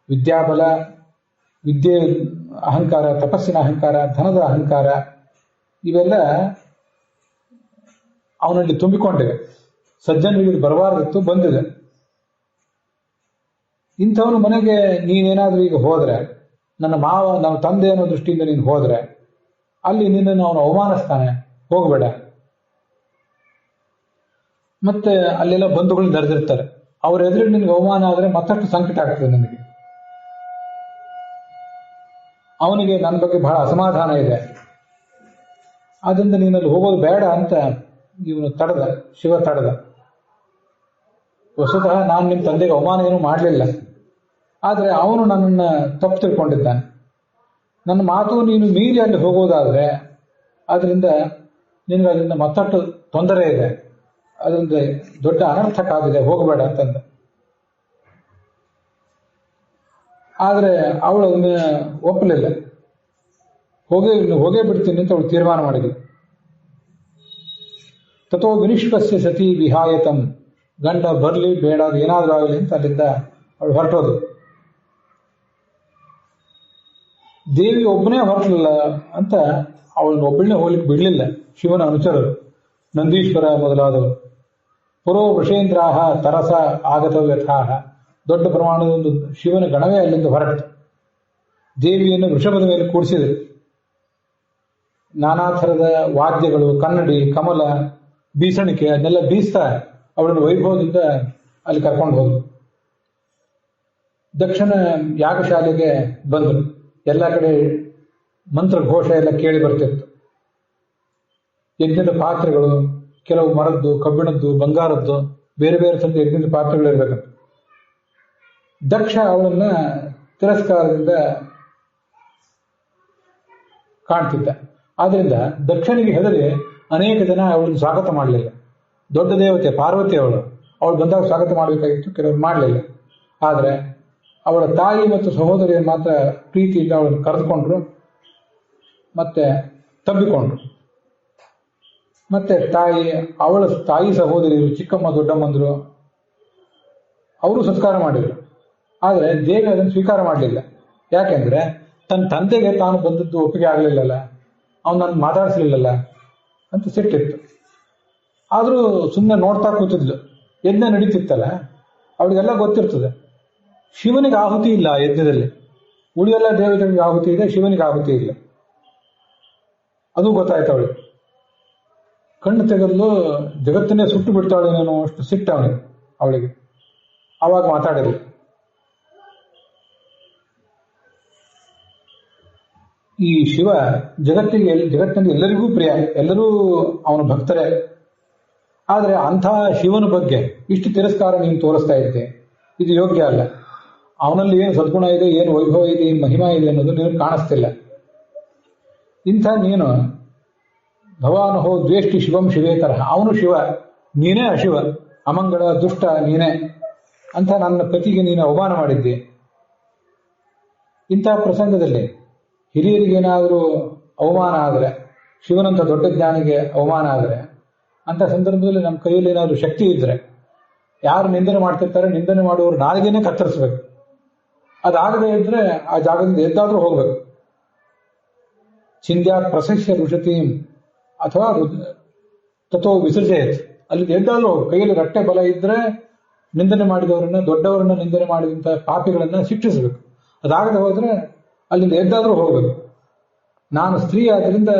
ವಿದ್ಯಾಬಲ, ವಿದ್ಯೆ ಅಹಂಕಾರ, ತಪಸ್ಸಿನ ಅಹಂಕಾರ, ಧನದ ಅಹಂಕಾರ ಇವೆಲ್ಲ ಅವನಲ್ಲಿ ತುಂಬಿಕೊಂಡಿವೆ. ಸಜ್ಜನಿಗೆ ಬರಬಾರದಿತ್ತು, ಬಂದಿದೆ. ಇಂಥವನ ಮನೆಗೆ ನೀನೇನಾದ್ರೂ ಈಗ ಹೋದ್ರೆ, ನನ್ನ ಮಾವ, ನನ್ನ ತಂದೆ ಅನ್ನೋ ದೃಷ್ಟಿಯಿಂದ ನೀನು ಹೋದ್ರೆ ಅಲ್ಲಿ ನಿನ್ನನ್ನು ಅವನು ಅವಮಾನಿಸ್ತಾನೆ, ಹೋಗಬೇಡ. ಮತ್ತೆ ಅಲ್ಲೆಲ್ಲ ಬಂಧುಗಳು ನೆರೆದಿರ್ತಾರೆ, ಅವ್ರ ಎದುರಿಗೆ ನಿನ್ಗೆ ಅವಮಾನ ಆದ್ರೆ ಮತ್ತಷ್ಟು ಸಂಕಟ ಆಗ್ತದೆ ನನಗೆ. ಅವನಿಗೆ ನನ್ನ ಬಗ್ಗೆ ಬಹಳ ಅಸಮಾಧಾನ ಇದೆ, ಆದ್ರಿಂದ ನೀನಲ್ಲಿ ಹೋಗೋದು ಬೇಡ ಅಂತ ಇವನು ತಡೆದ, ಶಿವ ತಡೆದ. ವಸ್ತುತಃ ನಾನು ನಿಮ್ಮ ತಂದೆಗೆ ಅವಮಾನ ಏನೂ ಮಾಡಲಿಲ್ಲ, ಆದರೆ ಅವನು ನನ್ನನ್ನು ತಪ್ಪು ತಿಳ್ಕೊಂಡಿದ್ದಾನೆ. ನನ್ನ ಮಾತು ನೀನು ಮೀರಿ ಅಲ್ಲಿ ಹೋಗೋದಾದ್ರೆ ಅದರಿಂದ ನಿನಗೆ ಅದರಿಂದ ಮತ್ತಷ್ಟು ತೊಂದರೆ ಇದೆ, ಅದರಿಂದ ದೊಡ್ಡ ಅನರ್ಥಕ್ಕಾಗಿದೆ, ಹೋಗಬೇಡ ಅಂತಂದ. ಆದರೆ ಅವಳು ಅದನ್ನ ಒಪ್ಪಲಿಲ್ಲ. ಹೋಗೇ ಬಿಡ್ತೀನಿ ಅಂತ ಅವಳು ತೀರ್ಮಾನ ಮಾಡಿದ್ಳು. ತಥೋ ವಿನಿಷ್ಪಸ್ಯ ಸತಿ ವಿಹಾಯತಂ, ಗಂಡ ಬರಲಿ ಬೇಡ ಅದು ಏನಾದರೂ ಆಗಲಿ ಅಂತ ಅಲ್ಲಿಂದ ಅವಳು ಹೊರಟೋದು. ದೇವಿ ಒಬ್ಬನೇ ಹೊರಟಲಿಲ್ಲ ಅಂತ ಅವಳನ್ನ ಒಬ್ಬಳನ್ನೇ ಹೋಗ್ಲಿಕ್ಕೆ ಬಿಡಲಿಲ್ಲ ಶಿವನ ಅನುಚರರು, ನಂದೀಶ್ವರ ಮೊದಲಾದವರು. ಪುರೋ ವೃಷೇಂದ್ರಾಹ ತರಸ ಆಗತವ್ಯಥಾಹ, ದೊಡ್ಡ ಪ್ರಮಾಣದ ಒಂದು ಶಿವನ ಗಣವೇ ಅಲ್ಲಿಂದ ಹೊರಟಿತು. ದೇವಿಯನ್ನು ವೃಷಭದ ಮೇಲೆ ಕೂಡಿಸಿದರು. ನಾನಾ ಥರದ ವಾದ್ಯಗಳು, ಕನ್ನಡಿ, ಕಮಲ, ಬೀಸಣಿಕೆ ಅದನ್ನೆಲ್ಲ ಬೀಸ್ತಾ ಅವಳನ್ನು ವೈಭವದಿಂದ ಅಲ್ಲಿ ಕರ್ಕೊಂಡು ಹೋದ್ರು. ದಕ್ಷಿಣ ಯಾಗಶಾಲೆಗೆ ಬಂದರು. ಎಲ್ಲ ಕಡೆ ಮಂತ್ರ ಘೋಷ ಎಲ್ಲ ಕೇಳಿ ಬರ್ತಿತ್ತು. ಯಜ್ಞದ ಪಾತ್ರೆಗಳು, ಕೆಲವು ಮರದ್ದು, ಕಬ್ಬಿಣದ್ದು, ಬಂಗಾರದ್ದು, ಬೇರೆ ಬೇರೆ ಥರದ ಯಜ್ಞದ ಪಾತ್ರೆಗಳು ಇರಬೇಕಂತ. ದಕ್ಷ ಅವಳನ್ನ ತಿರಸ್ಕಾರದಿಂದ ಕಾಣ್ತಿದ್ದ. ಆದ್ರಿಂದ ದಕ್ಷನಿಗೆ ಹೆದರಿ ಅನೇಕ ಜನ ಅವಳನ್ನು ಸ್ವಾಗತ ಮಾಡಲಿಲ್ಲ. ದೊಡ್ಡ ದೇವತೆ ಪಾರ್ವತಿ ಅವಳು ಬಂದಾಗ ಸ್ವಾಗತ ಮಾಡಬೇಕಾಗಿತ್ತು, ಕೆಲವರು ಮಾಡಲಿಲ್ಲ. ಆದರೆ ಅವಳ ತಾಯಿ ಮತ್ತು ಸಹೋದರಿಯನ್ನು ಮಾತ್ರ ಪ್ರೀತಿಯಿಂದ ಅವಳನ್ನು ಕರೆದುಕೊಂಡ್ರು, ಮತ್ತೆ ತಬ್ಬಿಕೊಂಡ್ರು. ಮತ್ತೆ ಅವಳ ತಾಯಿ ಸಹೋದರಿಯರು, ಚಿಕ್ಕಮ್ಮ ದೊಡ್ಡಮ್ಮಂದರು, ಅವರು ಸತ್ಕಾರ ಮಾಡಿದರು. ಆದರೆ ದೇವಿ ಅದನ್ನು ಸ್ವೀಕಾರ ಮಾಡಲಿಲ್ಲ. ಯಾಕೆಂದ್ರೆ ತನ್ನ ತಂದೆಗೆ ತಾನು ಬಂದದ್ದು ಒಪ್ಪಿಗೆ ಆಗಲಿಲ್ಲಲ್ಲ, ಅವನು ನನ್ನ ಮಾತಾಡಿಸ್ಲಿಲ್ಲಲ್ಲ ಅಂತ ಸಿಟ್ಟಿತ್ತು. ಆದರೂ ಸುಮ್ಮನೆ ನೋಡ್ತಾ ಕೂತಿದ್ಲು. ಯಜ್ಞ ನಡೀತಿತ್ತಲ್ಲ, ಅವಳಿಗೆಲ್ಲ ಗೊತ್ತಿರ್ತದೆ ಶಿವನಿಗೆ ಆಹುತಿ ಇಲ್ಲ ಯಜ್ಞದಲ್ಲಿ, ಉಳಿದೆಲ್ಲ ದೇವತೆಗಳಿಗೆ ಆಹುತಿ ಇದೆ, ಶಿವನಿಗೆ ಆಹುತಿ ಇಲ್ಲ. ಅದು ಗೊತ್ತಾಯ್ತು ಅವಳಿಗೆ. ಕಣ್ಣು ತೆಗೆದಲು, ಜಗತ್ತನ್ನೇ ಸುಟ್ಟು ಬಿಡ್ತಾಳೆ ನಾನು ಅಷ್ಟು ಸಿಟ್ಟು ಅವಳಿಗೆ. ಆವಾಗ ಮಾತಾಡಿದ್ರು. ಈ ಶಿವ ಜಗತ್ತಿನಲ್ಲಿ ಎಲ್ಲರಿಗೂ ಪ್ರಿಯ, ಎಲ್ಲರೂ ಅವನ ಭಕ್ತರೇ. ಆದರೆ ಅಂಥ ಶಿವನ ಬಗ್ಗೆ ಇಷ್ಟು ತಿರಸ್ಕಾರ ನೀನು ತೋರಿಸ್ತಾ ಇದ್ದೆ, ಇದು ಯೋಗ್ಯ ಅಲ್ಲ. ಅವನಲ್ಲಿ ಏನು ಸದ್ಗುಣ ಇದೆ, ಏನು ವೈಭವ ಇದೆ, ಏನು ಮಹಿಮಾ ಇದೆ ಅನ್ನೋದು ನೀನು ಕಾಣಿಸ್ತಿಲ್ಲ. ಇಂಥ ನೀನು ಭವಾನಹೋ ದ್ವೇಷ್ಟಿ ಶಿವಂ ಶಿವೇತರ, ಅವನು ಶಿವ, ನೀನೇ ಅಶಿವ, ಅಮಂಗಳ ದುಷ್ಟ ನೀನೇ ಅಂತ ನನ್ನ ಪತಿಗೆ ನೀನು ಅವಮಾನ ಮಾಡಿದ್ದೆ. ಇಂಥ ಪ್ರಸಂಗದಲ್ಲಿ ಹಿರಿಯರಿಗೇನಾದರೂ ಅವಮಾನ ಆದರೆ, ಶಿವನಂತ ದೊಡ್ಡ ಜ್ಞಾನಿಗೆ ಅವಮಾನ ಆದರೆ, ಅಂಥ ಸಂದರ್ಭದಲ್ಲಿ ನಮ್ಮ ಕೈಯಲ್ಲಿ ಏನಾದರೂ ಶಕ್ತಿ ಇದ್ರೆ, ಯಾರು ನಿಂದನೆ ಮಾಡ್ತಿರ್ತಾರೆ ನಿಂದನೆ ಮಾಡುವವರು ನಾಲಿಗೆನೇ ಕತ್ತರಿಸ್ಬೇಕು. ಅದಾಗದೇ ಇದ್ರೆ ಆ ಜಾಗದಿಂದ ಎದ್ದಾದ್ರೂ ಹೋಗ್ಬೇಕು. ಚಿಂದ್ಯಾತ್ ಪ್ರಶಸ್ಯ ಋಷತೀಂ ಅಥವಾ ತಥೋ ವಿಸರ್ಜಯತ್. ಅಲ್ಲಿ ಎದ್ದಾದ್ರೂ ಕೈಯಲ್ಲಿ ರಟ್ಟೆ ಬಲ ಇದ್ರೆ ನಿಂದನೆ ಮಾಡಿದವರನ್ನ, ದೊಡ್ಡವರನ್ನ ನಿಂದನೆ ಮಾಡಿದಂತಹ ಪಾಪಿಗಳನ್ನ ಶಿಕ್ಷಿಸಬೇಕು. ಅದಾಗದೆ ಹೋದ್ರೆ ಅಲ್ಲಿಂದ ಎದ್ದಾದ್ರೂ ಹೋಗಬೇಕು. ನಾನು ಸ್ತ್ರೀ ಆದ್ರಿಂದ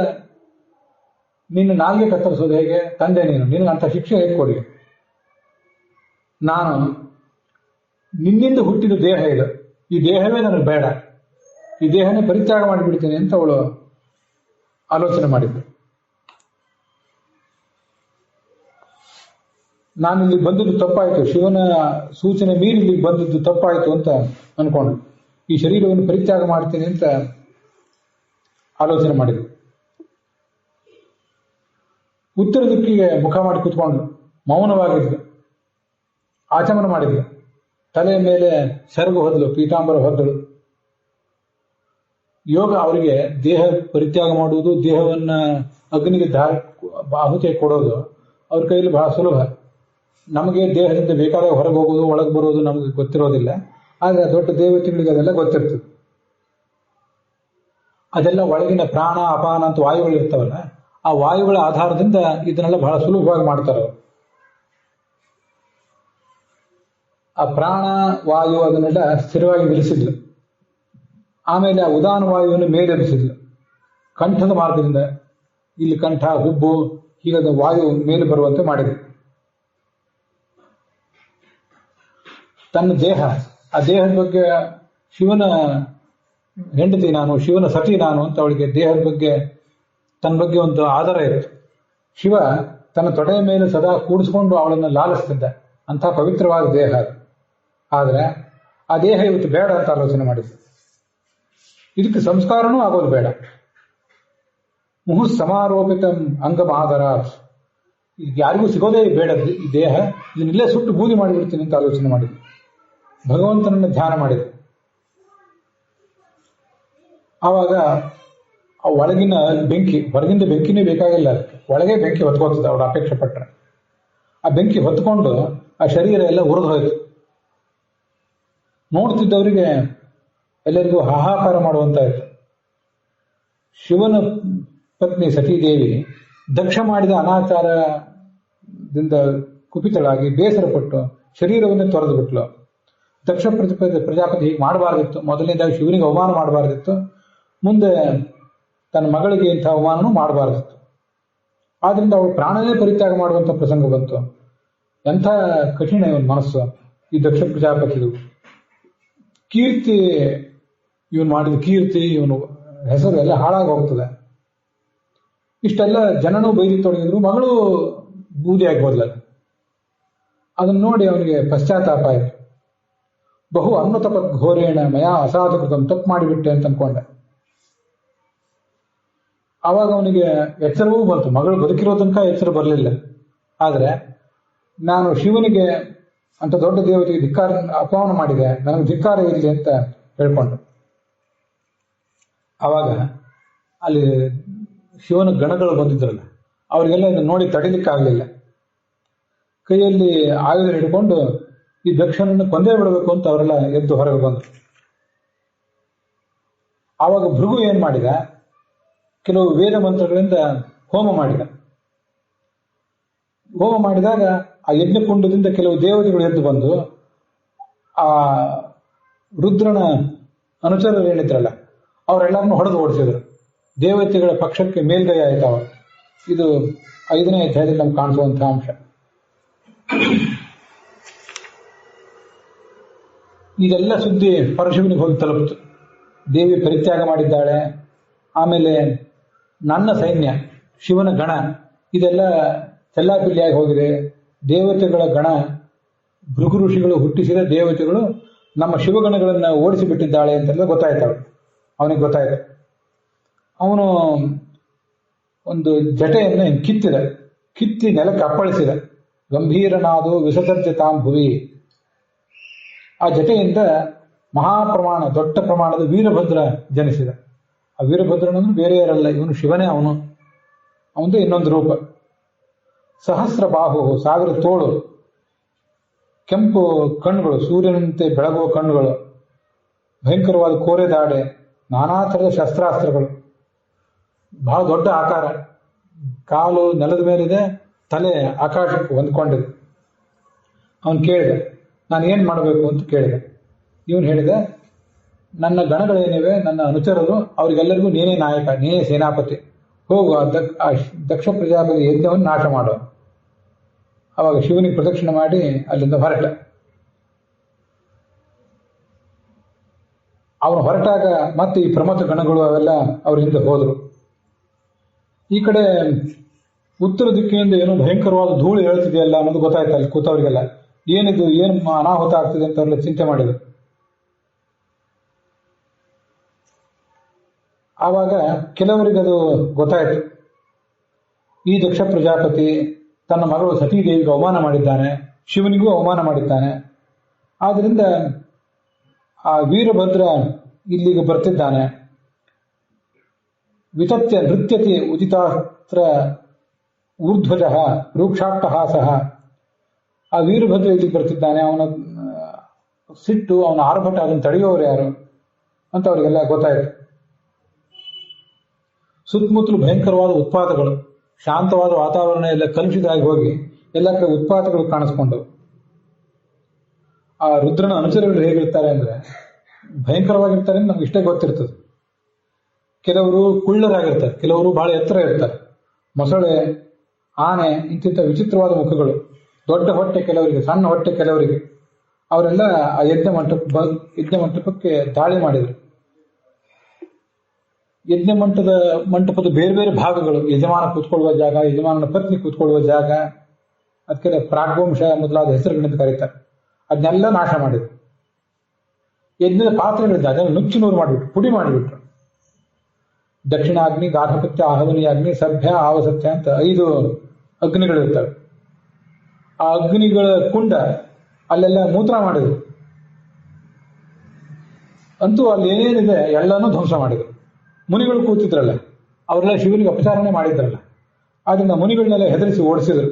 ನಿನ್ನ ನಾಲ್ಗೆ ಕತ್ತರಿಸೋದು ಹೇಗೆ? ತಂದೆ ನೀನು, ನಿನಗೆ ಅಂತ ಶಿಕ್ಷೆ ಹೇಗೆ ಕೊಡಿ? ನಾನು ನಿನ್ನಿಂದ ಹುಟ್ಟಿದ ದೇಹ ಇದು, ಈ ದೇಹವೇ ನನಗೆ ಬೇಡ, ಈ ದೇಹನೇ ಪರಿತ್ಯಾಗ ಮಾಡಿಬಿಡ್ತೀನಿ ಅಂತ ಅವಳು ಆಲೋಚನೆ ಮಾಡಿದ್ಳು. ನಾನು ಇಲ್ಲಿಗೆ ಬಂದದ್ದು ತಪ್ಪಾಯಿತು, ಶಿವನ ಸೂಚನೆ ಮೀರಿ ಇಲ್ಲಿಗೆ ಬಂದದ್ದು ತಪ್ಪಾಯಿತು ಅಂತ ಅನ್ಕೊಂಡು ಈ ಶರೀರವನ್ನು ಪರಿತ್ಯಾಗ ಮಾಡ್ತೀನಿ ಅಂತ ಆಲೋಚನೆ ಮಾಡಿದ್ಳು. ಉತ್ತರ ದಿಕ್ಕಿಗೆ ಮುಖ ಮಾಡಿ ಕೂತ್ಕೊಂಡು ಮೌನವಾಗಿದ್ಲು, ಆಚಮನ ಮಾಡಿದ್ಲು. ತಲೆಯ ಮೇಲೆ ಸೆರಗು ಹೊದಲು, ಪೀತಾಂಬರ ಹೊದ್ದಳು. ಯೋಗ ಅವರಿಗೆ ದೇಹ ಪರಿತ್ಯಾಗ ಮಾಡುವುದು, ದೇಹವನ್ನ ಅಗ್ನಿಗೆ ಆಹುತಿ ಕೊಡೋದು ಅವ್ರ ಕೈಯಲ್ಲಿ ಬಹಳ ಸುಲಭ. ನಮಗೆ ದೇಹದಿಂದ ಬೇಕಾದಾಗ ಹೊರಗೆ ಹೋಗೋದು, ಒಳಗೆ ಬರೋದು ನಮಗೆ ಗೊತ್ತಿರೋದಿಲ್ಲ. ಆದ್ರೆ ದೊಡ್ಡ ದೇವತೆಗಳಿಗೆ ಅದೆಲ್ಲ ಗೊತ್ತಿರ್ತದೆ. ಅದೆಲ್ಲ ಒಳಗಿನ ಪ್ರಾಣ ಅಪಾನ ಅಂತ ವಾಯುಗಳು ಇರ್ತಾವಲ್ಲ, ಆ ವಾಯುಗಳ ಆಧಾರದಿಂದ ಇದನ್ನೆಲ್ಲ ಬಹಳ ಸುಲಭವಾಗಿ ಮಾಡ್ತಾರೆ. ಆ ಪ್ರಾಣ ವಾಯು ಅದನ್ನೆಲ್ಲ ಸ್ಥಿರವಾಗಿ ನಿಲ್ಲಿಸಿದ್ಲು. ಆಮೇಲೆ ಆ ಉದಾನ ವಾಯುವನ್ನು ಮೇಲೆರಿಸಿದ್ಲು ಕಂಠದ ಮಾರ್ಗದಿಂದ. ಇಲ್ಲಿ ಕಂಠ, ಹುಬ್ಬು, ಹೀಗಾದ ವಾಯು ಮೇಲೆ ಬರುವಂತೆ ಮಾಡಿದ್ರು. ತನ್ನ ದೇಹ, ಆ ದೇಹದ ಬಗ್ಗೆ ಶಿವನ ಹೆಂಡತಿ ನಾನು, ಶಿವನ ಸತಿ ನಾನು ಅಂತ ಅವಳಿಗೆ ದೇಹದ ಬಗ್ಗೆ, ತನ್ನ ಬಗ್ಗೆ ಒಂದು ಆಧಾರ ಇತ್ತು. ಶಿವ ತನ್ನ ತೊಡೆಯ ಮೇಲೆ ಸದಾ ಕೂಡಿಸ್ಕೊಂಡು ಅವಳನ್ನು ಲಾಲಿಸ್ತಿದ್ದ. ಅಂಥ ಪವಿತ್ರವಾದ ದೇಹ ಅದು. ಆದ್ರೆ ಆ ದೇಹ ಇವತ್ತು ಬೇಡ ಅಂತ ಆಲೋಚನೆ ಮಾಡಿದ್ರು. ಇದಕ್ಕೆ ಸಂಸ್ಕಾರನೂ ಆಗೋದು ಬೇಡ. ಮುಹುಸ್ ಸಮಾರೋಪಿತ ಅಂಗಮ ಆಧಾರಾತ್, ಈಗ ಯಾರಿಗೂ ಸಿಗೋದೇ ಬೇಡ ಈ ದೇಹ, ಇದನ್ನಿಲ್ಲೇ ಸುಟ್ಟು ಬೂದಿ ಮಾಡಿಬಿಡ್ತೀನಿ ಅಂತ ಆಲೋಚನೆ ಮಾಡಿದ್ರು. ಭಗವಂತನನ್ನು ಧ್ಯಾನ ಮಾಡಿದ್ರು. ಆವಾಗ ಆ ಒಳಗಿನ ಬೆಂಕಿ, ಹೊರಗಿಂದ ಬೆಂಕಿನೇ ಬೇಕಾಗಿಲ್ಲ, ಒಳಗೆ ಬೆಂಕಿ ಹೊತ್ಕೋತದೆ ಅವ್ರು ಅಪೇಕ್ಷೆ ಪಟ್ಟರೆ. ಆ ಬೆಂಕಿ ಹೊತ್ಕೊಂಡು ಆ ಶರೀರ ಎಲ್ಲ ಉರಿದು ಹೋಯ್ತು. ನೋಡ್ತಿದ್ದವರಿಗೆ ಎಲ್ಲರಿಗೂ ಹಾಹಾಕಾರ ಮಾಡುವಂತಾಯಿತು. ಶಿವನ ಪತ್ನಿ ಸತೀದೇವಿ ದಕ್ಷ ಮಾಡಿದ ಅನಾಚಾರದಿಂದ ಕುಪಿತಳಾಗಿ ಬೇಸರಪಟ್ಟು ಶರೀರವನ್ನೇ ತೊರೆದು ಬಿಟ್ಲು. ದಕ್ಷ ಪ್ರಜಾಪತಿ ಹೀಗೆ ಮಾಡಬಾರ್ದಿತ್ತು. ಮೊದಲನೇದಾಗಿ ಶಿವನಿಗೆ ಅವಮಾನ ಮಾಡಬಾರ್ದಿತ್ತು, ಮುಂದೆ ತನ್ನ ಮಗಳಿಗೆ ಇಂಥ ಅವಮಾನನೂ ಮಾಡಬಾರ್ದಿತ್ತು. ಆದ್ರಿಂದ ಅವಳು ಪ್ರಾಣನೇ ಪರಿತ್ಯಾಗ ಮಾಡುವಂಥ ಪ್ರಸಂಗ ಬಂತು. ಎಂಥ ಕಠಿಣ ಇವನ ಮನಸ್ಸು ಈ ದಕ್ಷ ಪ್ರಜಾಪತಿದು. ಕೀರ್ತಿ, ಇವನು ಮಾಡಿದ ಕೀರ್ತಿ, ಇವನು ಹೆಸರು ಎಲ್ಲ ಹಾಳಾಗಿ ಹೋಗ್ತದೆ. ಇಷ್ಟೆಲ್ಲ ಜನನೂ ಬೈದಿತ್ತೊಡಗಿದ್ರು, ಮಗಳು ಬೂದಿಯಾಗಿ ಹೋದ್ಲ. ಅದನ್ನು ನೋಡಿ ಅವನಿಗೆ ಪಶ್ಚಾತ್ತಾಪ ಆಯಿತು. ಬಹು ಅನ್ನತಪ ಘೋರೇಣ ಮಯಾ ಅಸಾಧುಕೃತಂ, ತಪ್ಪು ಮಾಡಿಬಿಟ್ಟೆ ಅಂತ ಅನ್ಕೊಂಡೆ. ಆವಾಗ ಅವನಿಗೆ ಎಚ್ಚರವೂ ಬಂತು. ಮಗಳು ಬದುಕಿರೋ ತನಕ ಎಚ್ಚರ ಬರಲಿಲ್ಲ. ಆದ್ರೆ ನಾನು ಶಿವನಿಗೆ ಅಂತ ದೊಡ್ಡ ದೇವತೆಗೆ ಅಪಮಾನ ಮಾಡಿದೆ, ನನಗೆ ಧಿಕ್ಕಾರ ಇರಲಿ ಅಂತ ಹೇಳ್ಕೊಂಡು ಆವಾಗ ಅಲ್ಲಿ ಶಿವನ ಗಣಗಳು ಬಂದಿದ್ರಲ್ಲ, ಅವರಿಗೆಲ್ಲ ಇದನ್ನು ನೋಡಿ ತಡಿಲಿಕ್ಕಾಗಲಿಲ್ಲ. ಕೈಯಲ್ಲಿ ಆಯುಧ ಹಿಡ್ಕೊಂಡು ಈ ದಕ್ಷನನ್ನು ಕೊಂದೇ ಬಿಡಬೇಕು ಅಂತ ಅವರೆಲ್ಲ ಎದ್ದು ಹೊರಗೆ ಬಂದರು. ಆವಾಗ ಭೃಗು ಏನ್ ಮಾಡಿದ, ಕೆಲವು ವೇದ ಮಂತ್ರಗಳಿಂದ ಹೋಮ ಮಾಡಿದ. ಹೋಮ ಮಾಡಿದಾಗ ಆ ಯಜ್ಞಕುಂಡದಿಂದ ಕೆಲವು ದೇವತೆಗಳು ಎದ್ದು ಬಂದು ಆ ರುದ್ರನ ಅನುಚರರು ಏನಿದ್ರಲ್ಲ ಅವರೆಲ್ಲರನ್ನು ಹೊಡೆದು ಓಡಿಸಿದ್ರು. ದೇವತೆಗಳ ಪಕ್ಷಕ್ಕೆ ಮೇಲ್ಗೈ ಆಯ್ತಾವ. ಇದು 5ನೇ ಅಧ್ಯಾಯದಲ್ಲಿ ನಮ್ಗೆ ಕಾಣಿಸುವಂತಹ ಅಂಶ. ಇದೆಲ್ಲ ಸುದ್ದಿ ಪರಶಿವನಿಗೆ ಹೋಗಿ ತಲುಪಿತು. ದೇವಿ ಪರಿತ್ಯಾಗ ಮಾಡಿದ್ದಾಳೆ, ಆಮೇಲೆ ನನ್ನ ಸೈನ್ಯ, ಶಿವನ ಗಣ ಇದೆಲ್ಲ ಚೆಲ್ಲಾಪಿಲ್ಲಿಯಾಗಿ ಹೋಗಿದೆ. ದೇವತೆಗಳ ಗಣ, ಭೃಗು ಋಷಿಗಳು ಹುಟ್ಟಿಸಿದ ದೇವತೆಗಳು ನಮ್ಮ ಶಿವಗಣಗಳನ್ನ ಓಡಿಸಿಬಿಟ್ಟಿದ್ದಾಳೆ ಅಂತೆಲ್ಲ ಗೊತ್ತಾಯ್ತು. ಅವನಿಗೆ ಗೊತ್ತಾಯ್ತು. ಅವನು ಒಂದು ಜಟೆಯನ್ನು ಕಿತ್ತಿ ನೆಲಕ್ಕೆ ಅಪ್ಪಳಿಸಿದ. ಗಂಭೀರನಾದು ವಿಸರ್ಜ್ಯ ತಾಂ ಭುವಿ. ಆ ಜಟೆಯಿಂದ ಮಹಾಪ್ರಮಾಣ, ದೊಡ್ಡ ಪ್ರಮಾಣದ ವೀರಭದ್ರ ಜನಿಸಿದ. ಆ ವೀರಭದ್ರನಂದ್ರೆ ಬೇರೆ ಯಾರಲ್ಲ, ಇವನು ಶಿವನೇ. ಅವನದು ಇನ್ನೊಂದು ರೂಪ. ಸಹಸ್ರ ಬಾಹು, 1000 ತೋಳು, ಕೆಂಪು ಕಣ್ಣುಗಳು, ಸೂರ್ಯನಂತೆ ಬೆಳಗುವ ಕಣ್ಣುಗಳು, ಭಯಂಕರವಾದ ಕೋರೆ ದಾಡೆ, ನಾನಾ ಥರದ ಶಸ್ತ್ರಾಸ್ತ್ರಗಳು. ಬಹಳ ದೊಡ್ಡ ಆಕಾರ, ಕಾಲು ನೆಲದ ಮೇಲಿದೆ, ತಲೆ ಆಕಾಶಕ್ಕೆ ಹೊಂದ್ಕೊಂಡಿದೆ. ಅವನು ಕೇಳಿದ, ನಾನು ಏನು ಮಾಡಬೇಕು ಅಂತ ಕೇಳಿದ. ಇವನು ಹೇಳಿದ, ನನ್ನ ಗಣಗಳೇನಿವೆ, ನನ್ನ ಅನುಚರರು, ಅವರಿಗೆಲ್ಲರಿಗೂ ನೀನೇ ನಾಯಕ, ನೀನೇ ಸೇನಾಪತಿ, ಹೋಗು ಆ ದಕ್ಷ ಪ್ರಜಾಪತಿ ಯಜ್ಞವನ್ನು ನಾಶ ಮಾಡು. ಅವಾಗ ಶಿವನಿಗೆ ಪ್ರದಕ್ಷಿಣೆ ಮಾಡಿ ಅಲ್ಲಿಂದ ಹೊರಟ. ಅವನು ಹೊರಟಾಗ ಮತ್ತೆ ಈ ಪ್ರಮಥ ಗಣಗಳು ಅವೆಲ್ಲ ಅವ್ರ ಹಿಂದೆ ಹೋದರು. ಈ ಕಡೆ ಉತ್ತರ ದಿಕ್ಕಿನಿಂದ ಏನೋ ಭಯಂಕರವಾದ ಧೂಳು ಹೇಳ್ತಿದೆಯಲ್ಲ ಅನ್ನೋದು ಗೊತ್ತಾಯ್ತು ಅಲ್ಲಿ ಕೂತವರಿಗೆಲ್ಲ. ಏನಿದು, ಏನು ಅನಾಹುತ ಆಗ್ತಿದೆ ಅಂತ ಅವರೆಲ್ಲ ಚಿಂತೆ ಮಾಡಿದರು. ಆವಾಗ ಕೆಲವರಿಗೆ ಅದು ಗೊತ್ತಾಯಿತು, ಈ ದಕ್ಷ ಪ್ರಜಾಪತಿ ತನ್ನ ಮಗಳು ಸತೀದೇವಿಗೆ ಅವಮಾನ ಮಾಡಿದ್ದಾನೆ, ಶಿವನಿಗೂ ಅವಮಾನ ಮಾಡಿದ್ದಾನೆ. ಆದ್ದರಿಂದ ಆ ವೀರಭದ್ರ ಇಲ್ಲಿಗೆ ಬರ್ತಿದ್ದಾನೆ. ವಿತತ್ಯ ನೃತ್ಯತಿ ಉದಿತಾಸ್ತ್ರ ಊರ್ಧ್ವಜ ರೂಕ್ಷಾಟ್ಟಹಾಸಃ. ಆ ವೀರಭದ್ರ ಇಲ್ಲಿಗೆ ಬರ್ತಿದ್ದಾನೆ, ಅವನ ಸಿಟ್ಟು, ಅವನ ಆರ್ಭಟ, ಅದನ್ನು ತಡೆಯೋರು ಯಾರು ಅಂತ ಅವರಿಗೆಲ್ಲ ಗೊತ್ತಾಯಿತು. ಸುತ್ತಮುತ್ತಲು ಭಯಂಕರವಾದ ಉತ್ಪಾತಗಳು, ಶಾಂತವಾದ ವಾತಾವರಣ ಎಲ್ಲ ಕಲುಷಿತ ಆಗಿ ಹೋಗಿ ಎಲ್ಲ ಕಡೆ ಉತ್ಪಾತಗಳು ಕಾಣಿಸ್ಕೊಂಡವು. ಆ ರುದ್ರನ ಅನುಚರಗಳು ಹೇಗಿರ್ತಾರೆ ಅಂದ್ರೆ ಭಯಂಕರವಾಗಿರ್ತಾರೆ ಅಂತ ನಮ್ಗೆ ಇಷ್ಟೇ ಗೊತ್ತಿರ್ತದೆ. ಕೆಲವರು ಕುಳ್ಳರಾಗಿರ್ತಾರೆ, ಕೆಲವರು ಬಹಳ ಎತ್ತರ ಇರ್ತಾರೆ, ಮೊಸಳೆ, ಆನೆ, ಇಂತಿಂಥ ವಿಚಿತ್ರವಾದ ಮುಖಗಳು, ದೊಡ್ಡ ಹೊಟ್ಟೆ ಕೆಲವರಿಗೆ, ಸಣ್ಣ ಹೊಟ್ಟೆ ಕೆಲವರಿಗೆ. ಅವರೆಲ್ಲ ಆ ಯಜ್ಞ ಮಂಟಪಕ್ಕೆ ದಾಳಿ ಮಾಡಿದರು. ಯಜ್ಞ ಮಂಟಪದ ಬೇರೆ ಬೇರೆ ಭಾಗಗಳು, ಯಜಮಾನ ಕೂತ್ಕೊಳ್ಳುವ ಜಾಗ, ಯಜಮಾನನ ಪತ್ನಿ ಕೂತ್ಕೊಳ್ಳುವ ಜಾಗ, ಅದಕ್ಕೆ ಪ್ರಾಗ್ವಂಶ ಮೊದಲಾದ ಹೆಸರುಗಳಿಂದ ಕರೀತಾರೆ, ಅದನ್ನೆಲ್ಲ ನಾಶ ಮಾಡಿದ್ರು. ಯಜ್ಞದ ಪಾತ್ರೆಗಳಿದ್ದ ಅದನ್ನು ನುಚ್ಚು ನೂರು ಮಾಡಿಬಿಟ್ರು, ಪುಡಿ ಮಾಡಿಬಿಟ್ರು. ದಕ್ಷಿಣಾಗ್ನಿ, ಗಾರ್ಹಪತ್ಯ, ಆಹವನಿ ಅಗ್ನಿ, ಸಭ್ಯ, ಆವಸತ್ಯ ಅಂತ 5 ಅಗ್ನಿಗಳಿರ್ತವೆ. ಆ ಅಗ್ನಿಗಳ ಕುಂಡ ಅಲ್ಲೆಲ್ಲ ಮೂತ್ರ ಮಾಡಿದ್ರು. ಅಂತೂ ಅಲ್ಲಿ ಏನೇನಿದೆ ಎಲ್ಲನೂ ಧ್ವಂಸ ಮಾಡಿದ್ರು. ಮುನಿಗಳು ಕೂತಿದ್ರಲ್ಲ, ಅವರೆಲ್ಲ ಶಿವನಿಗೆ ಅಪಚಾರಣೆ ಮಾಡಿದ್ರಲ್ಲ, ಆದ್ದರಿಂದ ಮುನಿಗಳನ್ನೆಲ್ಲ ಹೆದರಿಸಿ ಓಡಿಸಿದ್ರು.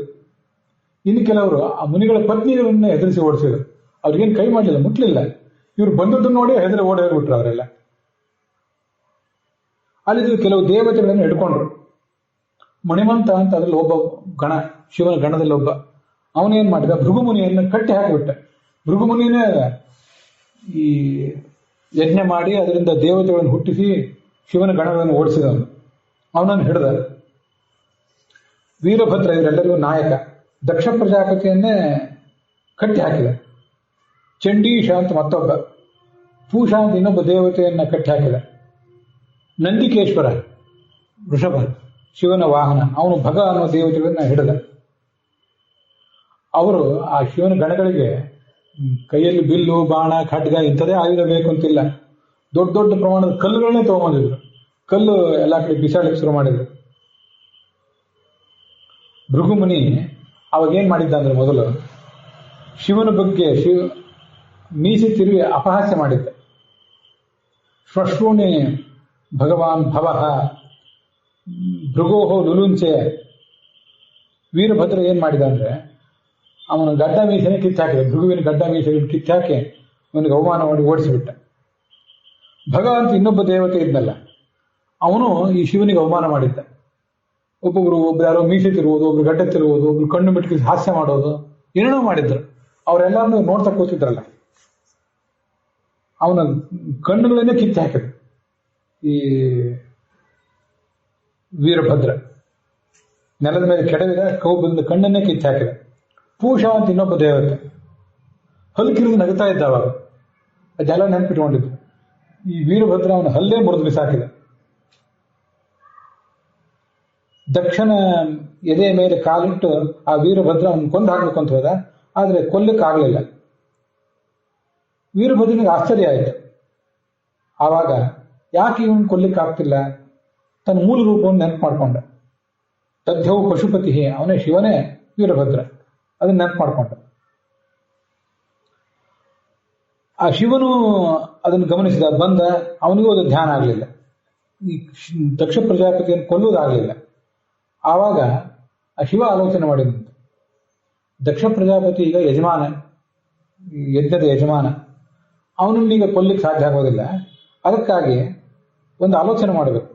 ಇನ್ನು ಕೆಲವರು ಆ ಮುನಿಗಳ ಪತ್ನಿಗಳನ್ನೇ ಹೆದರಿಸಿ ಓಡಿಸಿದ್ರು. ಅವ್ರಿಗೇನು ಕೈ ಮಾಡಲಿಲ್ಲ, ಮುಟ್ಲಿಲ್ಲ. ಇವ್ರು ಬಂದದ್ದನ್ನು ನೋಡಿ ಹೆದರಿ ಓಡಿ ಹೋಗ್ಬಿಟ್ರು ಅವರೆಲ್ಲ. ಅಲ್ಲಿ ಕೆಲವು ದೇವತೆಗಳನ್ನು ಹಿಡ್ಕೊಂಡ್ರು. ಮಣಿಮಂತ ಅಂತ ಅದ್ರಲ್ಲಿ ಒಬ್ಬ ಗಣ, ಶಿವನ ಗಣದಲ್ಲಿ ಒಬ್ಬ. ಅವನೇನ್ ಮಾಡಿದ, ಭೃಗುಮುನಿಯನ್ನು ಕಟ್ಟಿ ಹಾಕಿಬಿಟ್ಟ. ಭೃಗುಮುನಿನೇ ಈ ಯಜ್ಞ ಮಾಡಿ ಅದರಿಂದ ದೇವತೆಗಳನ್ನು ಹುಟ್ಟಿಸಿ ಶಿವನ ಗಣಗಳನ್ನು ಓಡಿಸಿದವನು. ಅವನನ್ನು ಹಿಡಿದ. ವೀರಭದ್ರ ಇವರೆಲ್ಲರಿಗೂ ನಾಯಕ. ದಕ್ಷ ಪ್ರಜಾಪತಿಯನ್ನೇ ಕಟ್ಟಿ ಹಾಕಿದ. ಚಂಡೀಶ ಅಂತ ಮತ್ತೊಬ್ಬ, ಪೂಷ ಅಂತ ಇನ್ನೊಬ್ಬ ದೇವತೆಯನ್ನ ಕಟ್ಟಿ ಹಾಕಿದ. ನಂದಿಕೇಶ್ವರ, ವೃಷಭ, ಶಿವನ ವಾಹನ, ಅವನು ಭಗ ಅನ್ನೋ ದೇವತೆಗಳನ್ನ ಹಿಡಿದ. ಅವರು ಆ ಶಿವನ ಗಣಗಳಿಗೆ ಕೈಯಲ್ಲಿ ಬಿಲ್ಲು, ಬಾಣ, ಖಡ್ಗ ಇಂಥದೇ ಆಯುಧ ಬೇಕು ಅಂತಿಲ್ಲ. ದೊಡ್ಡ ದೊಡ್ಡ ಪ್ರಮಾಣದ ಕಲ್ಲುಗಳನ್ನೇ ತಗೊಂಬಂದಿದ್ರು. ಕಲ್ಲು ಎಲ್ಲ ಕಡೆ ಬಿಸಾಡಲಿಕ್ಕೆ ಶುರು ಮಾಡಿದ್ರು. ಭೃಗುಮುನಿ ಅವಾಗ ಏನ್ ಮಾಡಿದ್ದ ಅಂದ್ರೆ, ಮೊದಲು ಶಿವನ ಬಗ್ಗೆ ಮೀಸಿ ತಿರುಗಿ ಅಪಹಾಸ್ಯ ಮಾಡಿದ್ದ. ಶ್ವಶ್ರೂಣಿ ಭಗವಾನ್ ಭವಃ ಭೃಗೋಹೋ ಲುಲುಂಚೆ. ವೀರಭದ್ರ ಏನ್ ಮಾಡಿದ ಅಂದ್ರೆ, ಅವನ ಗಡ್ಡ ಮೀಸೆನೆ ಕಿತ್ತಾಕಿದ. ಭೃಗುವಿನ ಗಡ್ಡ ಮೀಸೆಯನ್ನು ಕಿತ್ತಾಕಿ ಅವನಿಗೆ ಅವಮಾನ ಮಾಡಿ ಓಡಿಸಿಬಿಟ್ಟ. ಭಗ ಅಂತ ಇನ್ನೊಬ್ಬ ದೇವತೆ ಇದ್ನಲ್ಲ, ಅವನು ಈ ಶಿವನಿಗೆ ಅವಮಾನ ಮಾಡಿದ್ದ. ಒಬ್ಬೊಬ್ರು ಯಾರೋ ಮೀಸೆ ತಿರುವುದು, ಒಬ್ರು ಗಡ್ಡ ತಿರುವುದು, ಒಬ್ರು ಕಣ್ಣು ಮಿಟ್ಕಿಸಿ ಹಾಸ್ಯ ಮಾಡೋದು, ಏನೇನೋ ಮಾಡಿದ್ರು. ಅವರೆಲ್ಲರನ್ನೂ ನೋಡ್ತಾ ಕೂತಿದ್ರಲ್ಲ, ಅವನ ಕಣ್ಣುಗಳನ್ನೇ ಕಿತ್ತು ಹಾಕಿದ್ರು ಈ ವೀರಭದ್ರ. ನೆಲದ ಮೇಲೆ ಕೆಡವಿದ, ಕೌಬದಿಂದ ಕಣ್ಣನ್ನೇ ಕಿತ್ತು ಹಾಕಿದ. ಪೂಷ ಅಂತ ಇನ್ನೊಬ್ಬ ದೇವತೆ ಹಲ್ಕಿರಿದು ನಗುತ್ತಾ ಇದ್ದ. ಅವಾಗ ಅದೆಲ್ಲ ನೆನಪಿಟ್ಕೊಂಡಿದ್ದು. ಈ ವೀರಭದ್ರ ಅವನ ಹಲ್ಲೇ ಮುರಿದು ಬಿಸಾಕಿದ. ದಕ್ಷನ ಎದೆ ಮೇಲೆ ಕಾಲಿಟ್ಟು ಆ ವೀರಭದ್ರ ಅವನು ಕೊಂದು ಹಾಕ್ಬೇಕು ಅಂತ ಹೋದ, ಆದ್ರೆ ಕೊಲ್ಲಕ್ಕಾಗಲಿಲ್ಲ. ವೀರಭದ್ರನಿಗೆ ಆಶ್ಚರ್ಯ ಆಯಿತು. ಆವಾಗ ಯಾಕೆ ಇವನು ಕೊಲ್ಲಿಕ್ಕಾಗ್ತಿಲ್ಲ, ತನ್ನ ಮೂಲ ರೂಪವನ್ನು ನೆನಪು ಮಾಡ್ಕೊಂಡ. ತದ್ಯವು ಪಶುಪತಿ, ಅವನೇ ಶಿವನೇ ವೀರಭದ್ರ, ಅದನ್ನ ನೆನಪು ಮಾಡ್ಕೊಂಡ. ಆ ಶಿವನು ಅದನ್ನು ಗಮನಿಸಿದ, ಬಂದ. ಅವನಿಗೂ ಅದು ಧ್ಯಾನ ಆಗಲಿಲ್ಲ, ಈ ದಕ್ಷ ಪ್ರಜಾಪತಿಯನ್ನು ಕೊಲ್ಲುವುದಾಗಲಿಲ್ಲ. ಆವಾಗ ಆ ಶಿವ ಆಲೋಚನೆ ಮಾಡಿದಂತೆ, ದಕ್ಷ ಪ್ರಜಾಪತಿ ಈಗ ಯಜಮಾನ, ಯಜ್ಞದ ಯಜಮಾನ, ಅವನನ್ನೀಗ ಕೊಲ್ಲಿಕ್ಕೆ ಸಾಧ್ಯ ಆಗೋದಿಲ್ಲ. ಅದಕ್ಕಾಗಿ ಒಂದು ಆಲೋಚನೆ ಮಾಡಬೇಕು.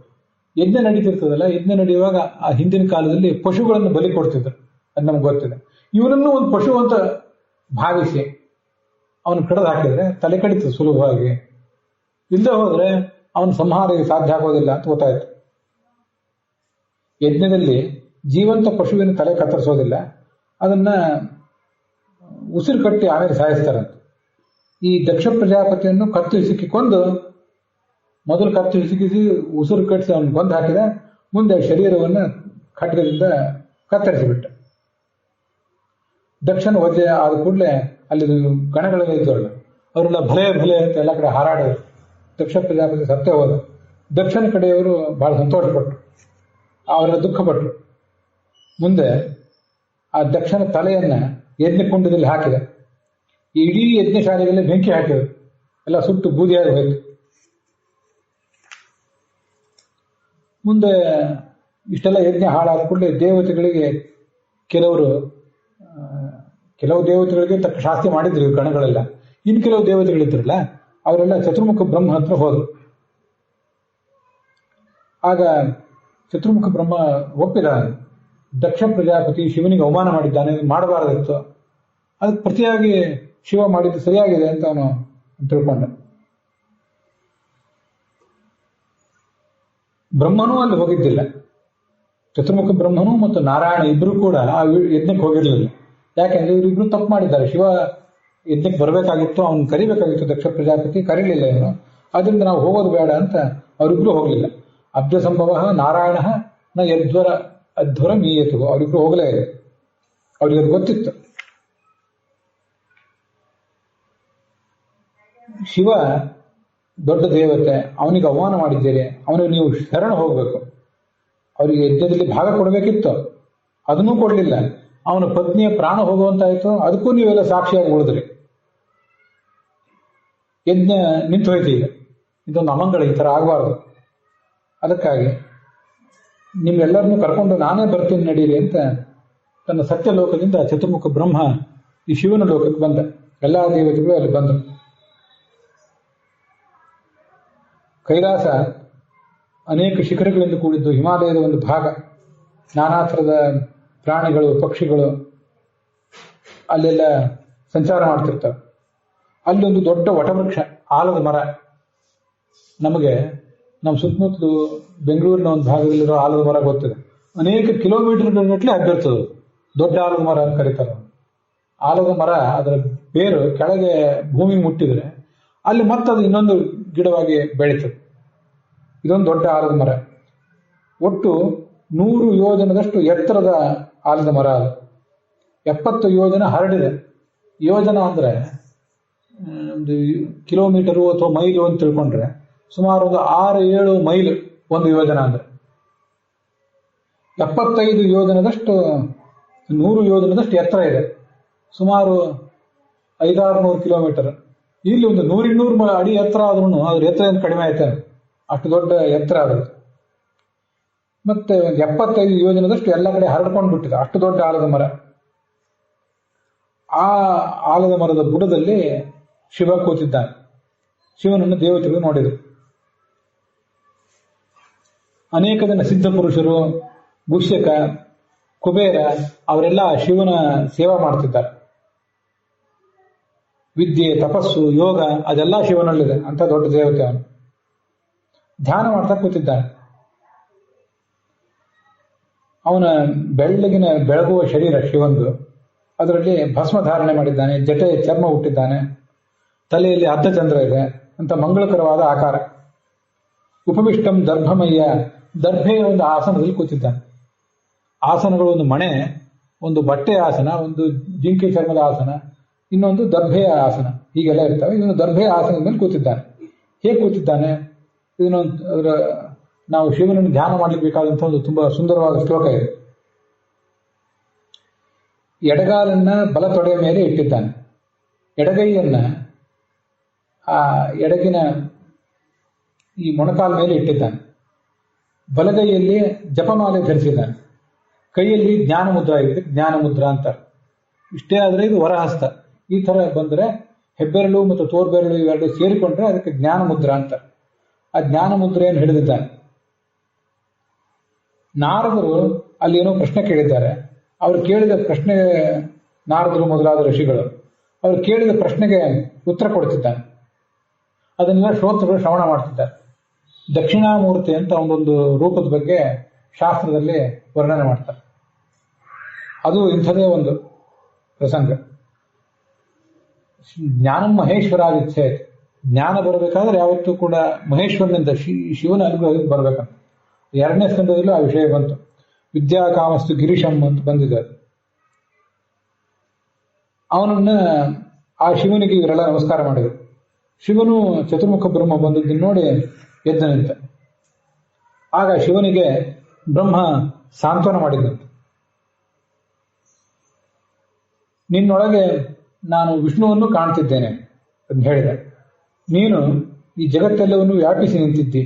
ಯಜ್ಞ ನಡೀತಿರ್ತದಲ್ಲ, ಯಜ್ಞ ನಡೆಯುವಾಗ ಆ ಹಿಂದಿನ ಕಾಲದಲ್ಲಿ ಪಶುಗಳನ್ನು ಬಲಿ ಕೊಡ್ತಿದ್ರು, ಅದು ನಮ್ಗೆ ಗೊತ್ತಿದೆ. ಇವನನ್ನು ಒಂದು ಪಶು ಅಂತ ಭಾವಿಸಿ ಅವನು ಕಡಿದು ಹಾಕಿದ್ರೆ ತಲೆ ಕಡಿತದೆ ಸುಲಭವಾಗಿ. ಇಲ್ಲದೆ ಹೋದ್ರೆ ಅವನ ಸಂಹಾರ ಸಾಧ್ಯ ಆಗೋದಿಲ್ಲ ಅಂತ ಗೊತ್ತಾಯ್ತು. ಯಜ್ಞದಲ್ಲಿ ಜೀವಂತ ಪಶುವಿನ ತಲೆ ಕತ್ತರಿಸೋದಿಲ್ಲ, ಅದನ್ನ ಉಸಿರು ಕಟ್ಟಿ ಆಮೇಲೆ ಸಾಯಿಸ್ತಾರಂತೆ. ಈ ದಕ್ಷ ಪ್ರಜಾಪತಿಯನ್ನು ಕತ್ತು ಹಿಸುಕಿ ಕೊಂದು, ಮೊದಲು ಕತ್ತು ಹಿಸುಕಿಸಿ ಉಸಿರು ಕಟ್ಟಿಸಿ ಅವನು ಕೊಂದು ಹಾಕಿದ. ಮುಂದೆ ಶರೀರವನ್ನು ಖಡ್ಗದಿಂದ ಕತ್ತರಿಸಿಬಿಟ್ಟ. ದಕ್ಷನ ವಜ್ಜೆ ಆದ ಕೂಡಲೇ ಅಲ್ಲಿ ಗಣಗಳೆಲ್ಲ ಇದ್ದವರಲ್ಲ, ಅವರೆಲ್ಲ ಭಲೆ ಭಲೆ ಅಂತ ಎಲ್ಲ ಕಡೆ ಹಾರಾಡಿದ್ರು. ದಕ್ಷ ಪ್ರಜಾಪತಿ ಸತ್ತೇ ಹೋದ. ದಕ್ಷಿಣ ಕಡೆಯವರು ಬಹಳ ಸಂತೋಷಪಟ್ಟರು, ಅವರೆಲ್ಲ ದುಃಖಪಟ್ಟರು. ಮುಂದೆ ಆ ದಕ್ಷನ ತಲೆಯನ್ನ ಯಜ್ಞಕುಂಡದಲ್ಲಿ ಹಾಕಿದ. ಇಡೀ ಯಜ್ಞಶಾಲೆಗಳಲ್ಲಿ ಬೆಂಕಿ ಹಾಕಿದರು, ಎಲ್ಲ ಸುಟ್ಟು ಬೂದಿಯಾಗಿ ಹೋಯಿತು. ಮುಂದೆ ಇಷ್ಟೆಲ್ಲ ಯಜ್ಞ ಹಾಳಾದ ಕೂಡಲೇ ದೇವತೆಗಳಿಗೆ ಕೆಲವು ದೇವತೆಗಳಿಗೆ ತಕ್ಕ ಶಾಸ್ತಿ ಮಾಡಿದ್ರು ಗಣಗಳೆಲ್ಲ. ಇನ್ನು ಕೆಲವು ದೇವತೆಗಳಿದ್ರಲ್ಲ, ಅವರೆಲ್ಲ ಚತುರ್ಮುಖ ಬ್ರಹ್ಮ ಹತ್ರ ಹೋದ್ರು. ಆಗ ಚತುರ್ಮುಖ ಬ್ರಹ್ಮ ಒಪ್ಪಿದ, ದಕ್ಷ ಪ್ರಜಾಪತಿ ಶಿವನಿಗೆ ಅವಮಾನ ಮಾಡಿದ್ದಾನೆ, ಮಾಡಬಾರದಿತ್ತು, ಅದಕ್ಕೆ ಪ್ರತಿಯಾಗಿ ಶಿವ ಮಾಡಿದ್ದು ಸರಿಯಾಗಿದೆ ಅಂತ ಅವನು ತಿಳ್ಕೊಂಡ. ಬ್ರಹ್ಮನೂ ಅಲ್ಲಿ ಹೋಗಿದ್ದಿಲ್ಲ. ಚತುರ್ಮುಖ ಬ್ರಹ್ಮನು ಮತ್ತು ನಾರಾಯಣ ಇಬ್ರು ಕೂಡ ಆ ಯಜ್ಞಕ್ಕೆ ಹೋಗಿರ್ಲಿಲ್ಲ. ಯಾಕೆಂದ್ರೆ ಇವರಿಬ್ರು ತಪ್ಪು ಮಾಡಿದ್ದಾರೆ. ಶಿವ ಯಜ್ಞಕ್ಕೆ ಬರಬೇಕಾಗಿತ್ತು, ಅವನು ಕರಿಬೇಕಾಗಿತ್ತು, ದಕ್ಷ ಪ್ರಜಾಪತಿ ಕರೀಲಿಲ್ಲ ಇವನು. ಅದರಿಂದ ನಾವು ಹೋಗೋದು ಬೇಡ ಅಂತ ಅವರಿಬ್ರು ಹೋಗ್ಲಿಲ್ಲ. ಅಬ್ಜ ಸಂಭವ ನಾರಾಯಣ ನ ಯದ್ವರ ಅಧ್ವರ ಮೀಯತು, ಅವರಿಬ್ರು ಹೋಗಲೇ ಇದೆ. ಅವ್ರಿಗೆ ಅದು ಗೊತ್ತಿತ್ತು. ಶಿವ ದೊಡ್ಡ ದೇವತೆ, ಅವನಿಗೆ ಅವಮಾನ ಮಾಡಿದ್ದೀರಿ, ಅವನಿಗೆ ನೀವು ಶರಣ ಹೋಗ್ಬೇಕು. ಅವರಿಗೆ ಯಜ್ಞದಲ್ಲಿ ಭಾಗ ಕೊಡಬೇಕಿತ್ತು, ಅದನ್ನೂ ಕೊಡಲಿಲ್ಲ. ಅವನ ಪತ್ನಿಯ ಪ್ರಾಣ ಹೋಗುವಂತಾಯ್ತು, ಅದಕ್ಕೂ ನೀವೆಲ್ಲ ಸಾಕ್ಷಿಯಾಗಿ ಉಳಿದ್ರಿ. ಯಜ್ಞ ನಿಂತು ಹೋಯ್ತು. ಈಗ ಇದೊಂದು ಅಮಂಗಳ, ಈ ಥರ ಆಗಬಾರ್ದು. ಅದಕ್ಕಾಗಿ ನಿಮ್ಮೆಲ್ಲರನ್ನೂ ಕರ್ಕೊಂಡು ನಾನೇ ಬರ್ತೀನಿ ನಡೀರಿ ಅಂತ ತನ್ನ ಸತ್ಯ ಲೋಕದಿಂದ ಚತುರ್ಮುಖ ಬ್ರಹ್ಮ ಈ ಶಿವನ ಲೋಕಕ್ಕೆ ಬಂದ. ಎಲ್ಲ ದೇವತೆಗಳು ಅಲ್ಲಿ ಬಂದರು. ಕೈಲಾಸ ಅನೇಕ ಶಿಖರಗಳಿಂದ ಕೂಡಿದ್ದು, ಹಿಮಾಲಯದ ಒಂದು ಭಾಗ. ನಾನಾ ಥರದ ಪ್ರಾಣಿಗಳು, ಪಕ್ಷಿಗಳು ಅಲ್ಲೆಲ್ಲ ಸಂಚಾರ ಮಾಡ್ತಿರ್ತವೆ. ಅಲ್ಲೊಂದು ದೊಡ್ಡ ವಟವೃಕ್ಷ, ಆಲದ ಮರ. ನಮಗೆ ನಮ್ಮ ಸುತ್ತಮುತ್ತಲು ಬೆಂಗಳೂರಿನ ಒಂದು ಭಾಗದಲ್ಲಿರೋ ಆಲದ ಮರ ಗೊತ್ತಿದೆ. ಅನೇಕ ಕಿಲೋಮೀಟರ್ಗಳ ಗಟ್ಟಲೆ ಹಬ್ಬಿರ್ತದೆ. ದೊಡ್ಡ ಆಲದ ಮರ ಅಂತ ಕರೀತಾರೆ. ಆಲದ ಮರ ಅದರ ಬೇರು ಕೆಳಗೆ ಭೂಮಿ ಮುಟ್ಟಿದ್ರೆ ಅಲ್ಲಿ ಮತ್ತದು ಇನ್ನೊಂದು ಗಿಡವಾಗಿ ಬೆಳೀತದೆ. ಇದೊಂದು ದೊಡ್ಡ ಆಲದ ಮರ. ಒಟ್ಟು 100 ಯೋಜನದಷ್ಟು ಎತ್ತರದ ಆಲದ ಮರ ಅದು. 70 ಯೋಜನ ಹರಡಿದೆ. ಯೋಜನ ಅಂದ್ರೆ ಒಂದು ಕಿಲೋಮೀಟರು ಅಥವಾ ಮೈಲು ಅಂತ ತಿಳ್ಕೊಂಡ್ರೆ ಸುಮಾರು ಒಂದು 6-7 ಮೈಲು ಒಂದು ಯೋಜನ ಅಂದ್ರೆ. 75 ಯೋಜನದಷ್ಟು 100 ಯೋಜನದಷ್ಟು ಎತ್ತರ ಇದೆ. ಸುಮಾರು 500-600 ಕಿಲೋಮೀಟರ್. ಇಲ್ಲಿ ಒಂದು 100-200 ಅಡಿ ಎತ್ತರ ಆದ್ರೂ ಅದ್ರ ಎತ್ತರ ಏನು ಕಡಿಮೆ ಆಯ್ತಾನೆ, ಅಷ್ಟು ದೊಡ್ಡ ಎತ್ತರ ಆಗುತ್ತೆ. ಮತ್ತೆ ಒಂದು 75 ಯೋಜನದಷ್ಟು ಎಲ್ಲ ಕಡೆ ಹರಡ್ಕೊಂಡು ಬಿಟ್ಟಿದೆ, ಅಷ್ಟು ದೊಡ್ಡ ಆಲದ ಮರ. ಆ ಆಲದ ಮರದ ಬುಡದಲ್ಲಿ ಶಿವ ಕೂತಿದ್ದಾನೆ. ಶಿವನನ್ನು ದೇವತೆಗಳು ನೋಡಿದರು. ಅನೇಕ ಜನ ಸಿದ್ಧ ಪುರುಷರು, ಗುಷ್ಯಕ, ಕುಬೇರ ಅವರೆಲ್ಲ ಶಿವನ ಸೇವಾ ಮಾಡ್ತಿದ್ದಾರೆ. ವಿದ್ಯೆ, ತಪಸ್ಸು, ಯೋಗ ಅದೆಲ್ಲ ಶಿವನಲ್ಲಿದೆ. ಅಂತ ದೊಡ್ಡ ದೇವತೆ ಅವನು. ಧ್ಯಾನ ಮಾಡ್ತಾ ಕೂತಿದ್ದಾನೆ. ಅವನ ಬೆಳ್ಳಗಿನ ಬೆಳಗುವ ಶರೀರ ಶಿವಂದು. ಅದರಲ್ಲಿ ಭಸ್ಮ ಧಾರಣೆ ಮಾಡಿದ್ದಾನೆ, ಜಟೆ ಚರ್ಮ ಹುಟ್ಟಿದ್ದಾನೆ, ತಲೆಯಲ್ಲಿ ಅರ್ಧಚಂದ್ರ ಇದೆ ಅಂತ ಮಂಗಳಕರವಾದ ಆಕಾರ. ಉಪವಿಷ್ಟಂ ದರ್ಭಮಯ್ಯ, ದರ್ಭೆಯ ಒಂದು ಆಸನದಲ್ಲಿ ಕೂತಿದ್ದಾನೆ. ಆಸನಗಳು ಒಂದು ಮಣೆ, ಒಂದು ಬಟ್ಟೆ ಆಸನ, ಒಂದು ಜಿಂಕೆ ಚರ್ಮದ ಆಸನ, ಇನ್ನೊಂದು ದರ್ಭೆಯ ಆಸನ, ಹೀಗೆಲ್ಲ ಇರ್ತವೆ. ಇವನು ದರ್ಭೆಯ ಆಸನದ ಮೇಲೆ ಕೂತಿದ್ದಾನೆ. ಹೇಗೆ ಕೂತಿದ್ದಾನೆ ಇದನ್ನೊಂದು ನಾವು ಶಿವನನ್ನು ಧ್ಯಾನ ಮಾಡಲಿಕ್ಕೆ ಬೇಕಾದಂತಹ ಒಂದು ತುಂಬಾ ಸುಂದರವಾದ ಶ್ಲೋಕ ಇದೆ. ಎಡಗಾಲನ್ನ ಬಲ ತೊಡೆಯ ಮೇಲೆ ಇಟ್ಟಿದ್ದಾನೆ. ಎಡಗೈಯನ್ನ ಆ ಎಡಗಿನ ಈ ಮೊಣಕಾಲ ಮೇಲೆ ಇಟ್ಟಿದ್ದಾನೆ. ಬಲಗೈಯಲ್ಲಿ ಜಪಮಾಲೆ ಧರಿಸಿದ್ದಾನೆ. ಕೈಯಲ್ಲಿ ಜ್ಞಾನ ಮುದ್ರಾ ಇದೆ, ಜ್ಞಾನ ಮುದ್ರಾ ಅಂತಾರೆ. ಇಷ್ಟೇ ಆದರೆ ಇದು ವರಹಸ್ತ. ಈ ತರ ಬಂದ್ರೆ ಹೆಬ್ಬೆರಳು ಮತ್ತು ತೋರ್ಬೆರಳು ಇವೆರಡು ಸೇರಿಕೊಂಡ್ರೆ ಅದಕ್ಕೆ ಜ್ಞಾನ ಮುದ್ರಾ ಅಂತಾರೆ. ಆ ಜ್ಞಾನ ಮುದ್ರೆಯನ್ನು ಹಿಡಿದಿದ್ದಾನೆ. ನಾರದರು ಅಲ್ಲಿ ಏನೋ ಪ್ರಶ್ನೆ ಕೇಳಿದ್ದಾರೆ. ಅವರು ಕೇಳಿದ ಪ್ರಶ್ನೆ, ನಾರದರು ಮೊದಲಾದ ಋಷಿಗಳು ಅವರು ಕೇಳಿದ ಪ್ರಶ್ನೆಗೆ ಉತ್ತರ ಕೊಡ್ತಿದ್ದಾನೆ. ಅದನ್ನೆಲ್ಲ ಶ್ರೋತೃಗಳು ಶ್ರವಣ ಮಾಡ್ತಿದ್ದಾರೆ. ದಕ್ಷಿಣಾಮೂರ್ತಿ ಅಂತ ಒಂದೊಂದು ರೂಪದ ಬಗ್ಗೆ ಶಾಸ್ತ್ರದಲ್ಲಿ ವರ್ಣನೆ ಮಾಡ್ತಾರೆ. ಅದು ಇಂಥದೇ ಒಂದು ಪ್ರಸಂಗ. ಜ್ಞಾನ ಮಹೇಶ್ವರಾದಿಚ್ಛೆ, ಜ್ಞಾನ ಬರಬೇಕಾದ್ರೆ ಯಾವತ್ತೂ ಕೂಡ ಮಹೇಶ್ವರನಿಂದ ಶಿವನ ಅನುಗ್ರಹಕ್ಕೆ ಬರಬೇಕಂತ. 2ನೇ ಸ್ಕಂದದಲ್ಲೂ ಆ ವಿಷಯ ಬಂತು. ವಿದ್ಯಾಕಾಮಸ್ತು ಗಿರೀಶಂ ಅಂತ ಬಂದಿದೆ. ಅವನನ್ನ ಆ ಶಿವನಿಗೆ ಇವರೆಲ್ಲ ನಮಸ್ಕಾರ ಮಾಡಿದರು. ಶಿವನು ಚತುರ್ಮುಖ ಬ್ರಹ್ಮ ಬಂದದ್ದನ್ನು ನೋಡಿ ಎದ್ದು ನಿಂತ. ಆಗ ಶಿವನಿಗೆ ಬ್ರಹ್ಮ ಸಾಂತ್ವನ ಮಾಡಿದಂತೆ. ನಿನ್ನೊಳಗೆ ನಾನು ವಿಷ್ಣುವನ್ನು ಕಾಣ್ತಿದ್ದೇನೆ ಅಂತ ಹೇಳಿದೆ. ನೀನು ಈ ಜಗತ್ತೆಲ್ಲವನ್ನು ವ್ಯಾಪಿಸಿ ನಿಂತಿದ್ದಿ.